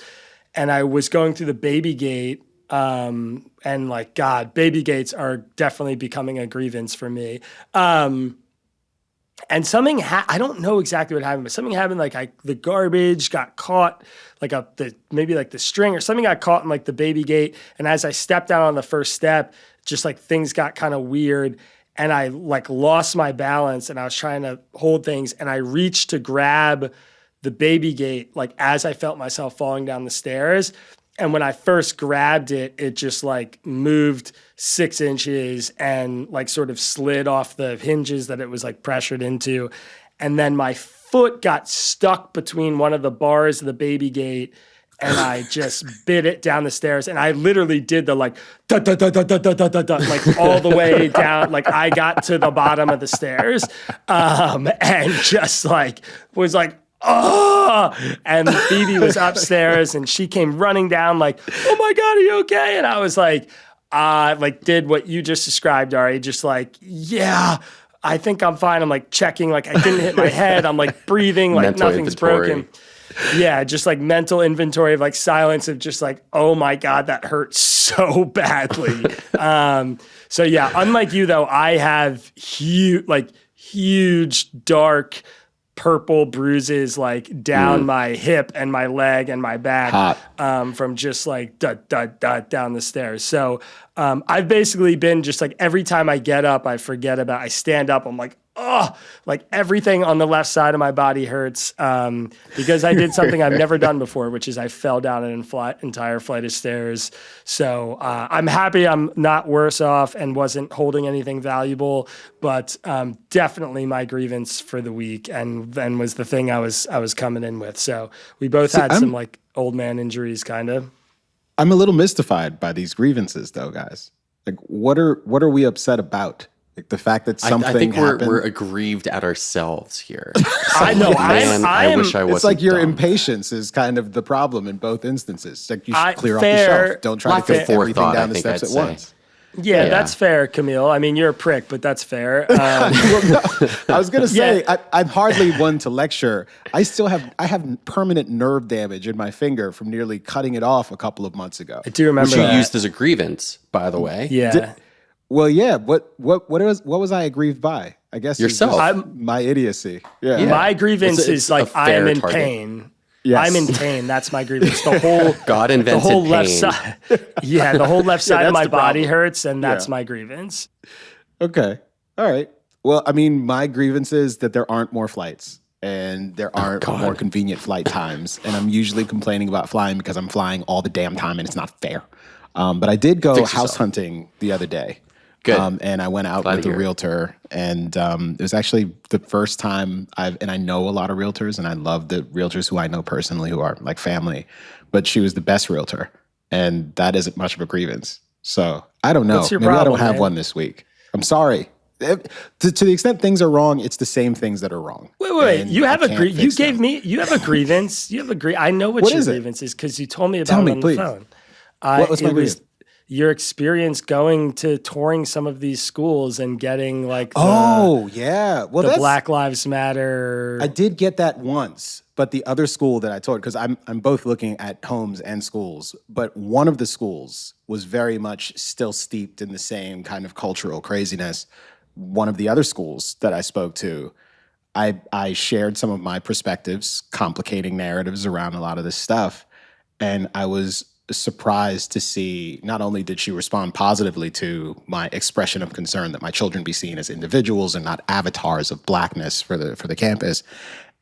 And I was going through the baby gate. And like, God, baby gates are definitely becoming a grievance for me. And something, I don't know exactly what happened, but something happened. Like the garbage got caught, like maybe like the string or something got caught in like the baby gate. And as I stepped down on the first step, just like things got kind of weird. And I like lost my balance, and I was trying to hold things, and I reached to grab the baby gate, like as I felt myself falling down the stairs. And when I first grabbed it, it just like moved 6 inches and like sort of slid off the hinges that it was like pressured into. And then my foot got stuck between one of the bars of the baby gate, and I just bit it down the stairs. And I literally did the like, da, da, da, da, da, da, da, da, da, like all the way down. Like I got to the bottom of the stairs and just like was like, oh, and Phoebe was upstairs, and she came running down like, oh my God, are you okay? And I was like did what you just described, Ari, just like, yeah, I think I'm fine. I'm like checking, like I didn't hit my head. I'm like breathing, like Mental nothing's inventory. broken. Yeah, just like mental inventory of like silence of just like, oh my God, that hurt so badly. So yeah, unlike you though, I have huge, dark, purple bruises like down my hip and my leg and my back from just like down the stairs. So I've basically been just like every time I get up, I stand up, I'm like, oh, like everything on the left side of my body hurts because I did something I've never done before, which is I fell down an entire flight of stairs. So I'm happy I'm not worse off and wasn't holding anything valuable, but definitely my grievance for the week and then was the thing I was coming in with. So we both had some like old man injuries kind of. I'm a little mystified by these grievances though, guys. Like what are we upset about? Like the fact that something I think happened. we're aggrieved at ourselves here. I know. I wish I wasn't. It's like your dumb. impatience is kind of the problem in both instances. It's like you should clear off fair. the shelf. Don't try to fit everything Forethought, down I the think steps I'd at say. once. Yeah, that's fair, Kmele. I mean, you're a prick, but that's fair. Well, no, I was gonna say I'm hardly one to lecture. I have permanent nerve damage in my finger from nearly cutting it off a couple of months ago. I do remember Which you that. used as a grievance, by the way. Yeah. Well, yeah. What was I aggrieved by? I guess it's Yourself. just my idiocy. Yeah. My grievance It's is a like I am fair in target. pain. Yes. I'm in pain. That's my grievance. The whole God invented the whole left pain. side. Yeah, the whole left side of that's my the body problem. hurts, and that's Yeah. my grievance. Okay. All right. Well, I mean, my grievance is that there aren't more flights and there aren't more convenient flight times. And I'm usually complaining about flying because I'm flying all the damn time and it's not fair. But I did go Fix house yourself. hunting the other day. Good. And I went out Glad with to a hear it. realtor, and it was actually the first time and I know a lot of realtors, and I love the realtors who I know personally who are like family, but she was the best realtor, and that isn't much of a grievance. So I don't know. What's your Maybe I problem, don't have man? one this week. I'm sorry. To the extent things are wrong, it's the same things that are wrong. Wait. And You have I a can't fix them. you have a grievance. You have I know what your is it? grievance is because you told me about Tell it me, on please. the phone. What's my It was grievance? your experience going to touring some of these schools and getting like Oh, yeah. Well, the that's Black Lives Matter. I did get that once, but the other school that I toured, because I'm both looking at homes and schools, but one of the schools was very much still steeped in the same kind of cultural craziness. One of the other schools that I spoke to, I shared some of my perspectives, complicating narratives around a lot of this stuff, and I was surprised to see not only did she respond positively to my expression of concern that my children be seen as individuals and not avatars of blackness for the campus.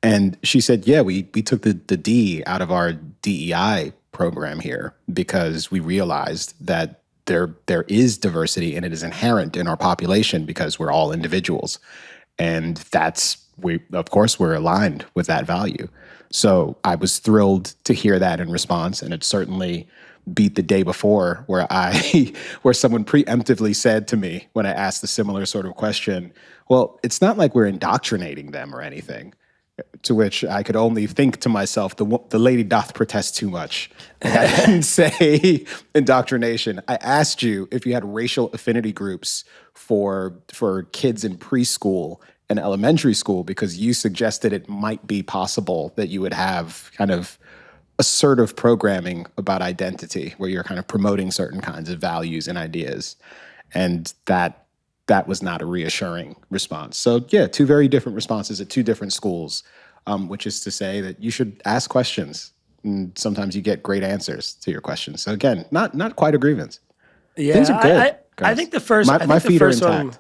And she said, yeah, we took the D out of our DEI program here because we realized that there is diversity and it is inherent in our population because we're all individuals. And of course, we're aligned with that value. So I was thrilled to hear that in response, and it certainly beat the day before where someone preemptively said to me when I asked a similar sort of question, well, it's not like we're indoctrinating them or anything. To which I could only think to myself, the lady doth protest too much. I didn't say indoctrination. I asked you if you had racial affinity groups for kids in preschool and elementary school because you suggested it might be possible that you would have kind of assertive programming about identity where you're kind of promoting certain kinds of values and ideas. And that was not a reassuring response. So yeah, two very different responses at two different schools, which is to say that you should ask questions. And sometimes you get great answers to your questions. So again, not quite a grievance. Yeah, Things are good. I guys. think the first. My feet are intact.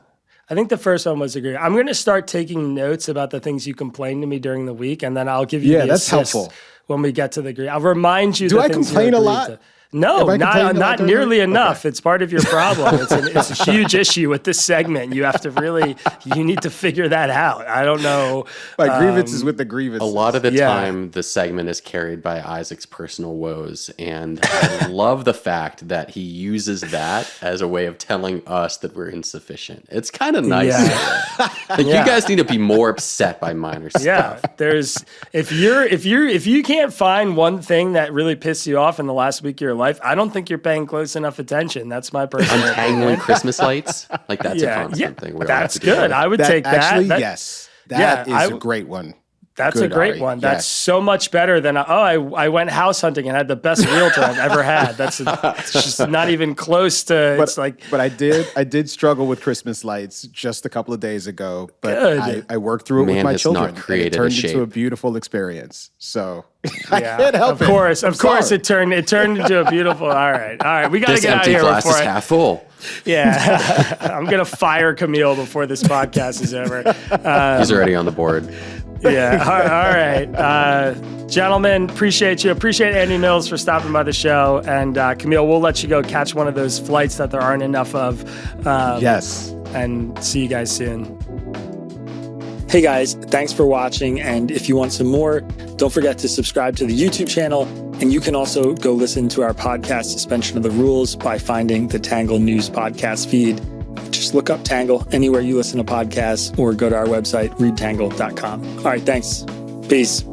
I think the first one was a great. I'm going to start taking notes about the things you complained to me during the week, and then I'll give you the that's assist helpful. when we get to the grieve. I'll remind you. Do the I things you complain a agreed lot? to. No, Have I complained a lot not during nearly the- enough. Okay. It's part of your problem. It's a huge issue with this segment. You have to you need to figure that out. I don't know. My grievance is with the grievance. A lot of the Yeah. time, the segment is carried by Isaac's personal woes, and I love the fact that he uses that as a way of telling us that we're insufficient. It's kind of nice. Yeah. Like you guys need to be more upset by minor stuff. Yeah, there's if you can't find one thing that really pisses you off in the last week of your life, I don't think you're paying close enough attention. That's my personal Untangling opinion. Christmas lights, like that's a constant thing. We all have That's to deal good. with. I would that take that. actually, That- yes. That is a great one. That's Good, a great Ari. one. That's Yes. so much better than I went house hunting and had the best realtor I've ever had. It's just not even close to. It's like But I did struggle with Christmas lights just a couple of days ago. But Good. I worked through it Man with my has children. not And created it a turned shape. into a beautiful experience. So I yeah, can't help of it. course, I'm of course, sorry. it turned into a beautiful. All right. We got to This get out of empty here glass before is half full. Yeah, I'm gonna fire Kmele before this podcast is over. He's already on the board. Yeah. All right. Gentlemen, appreciate you. Appreciate Andy Mills for stopping by the show. And Kmele, we'll let you go catch one of those flights that there aren't enough of. Yes. And see you guys soon. Hey guys, thanks for watching. And if you want some more, don't forget to subscribe to the YouTube channel. And you can also go listen to our podcast, Suspension of the Rules, by finding the Tangle News podcast feed. Just look up Tangle anywhere you listen to podcasts or go to our website, readtangle.com. All right, thanks. Peace.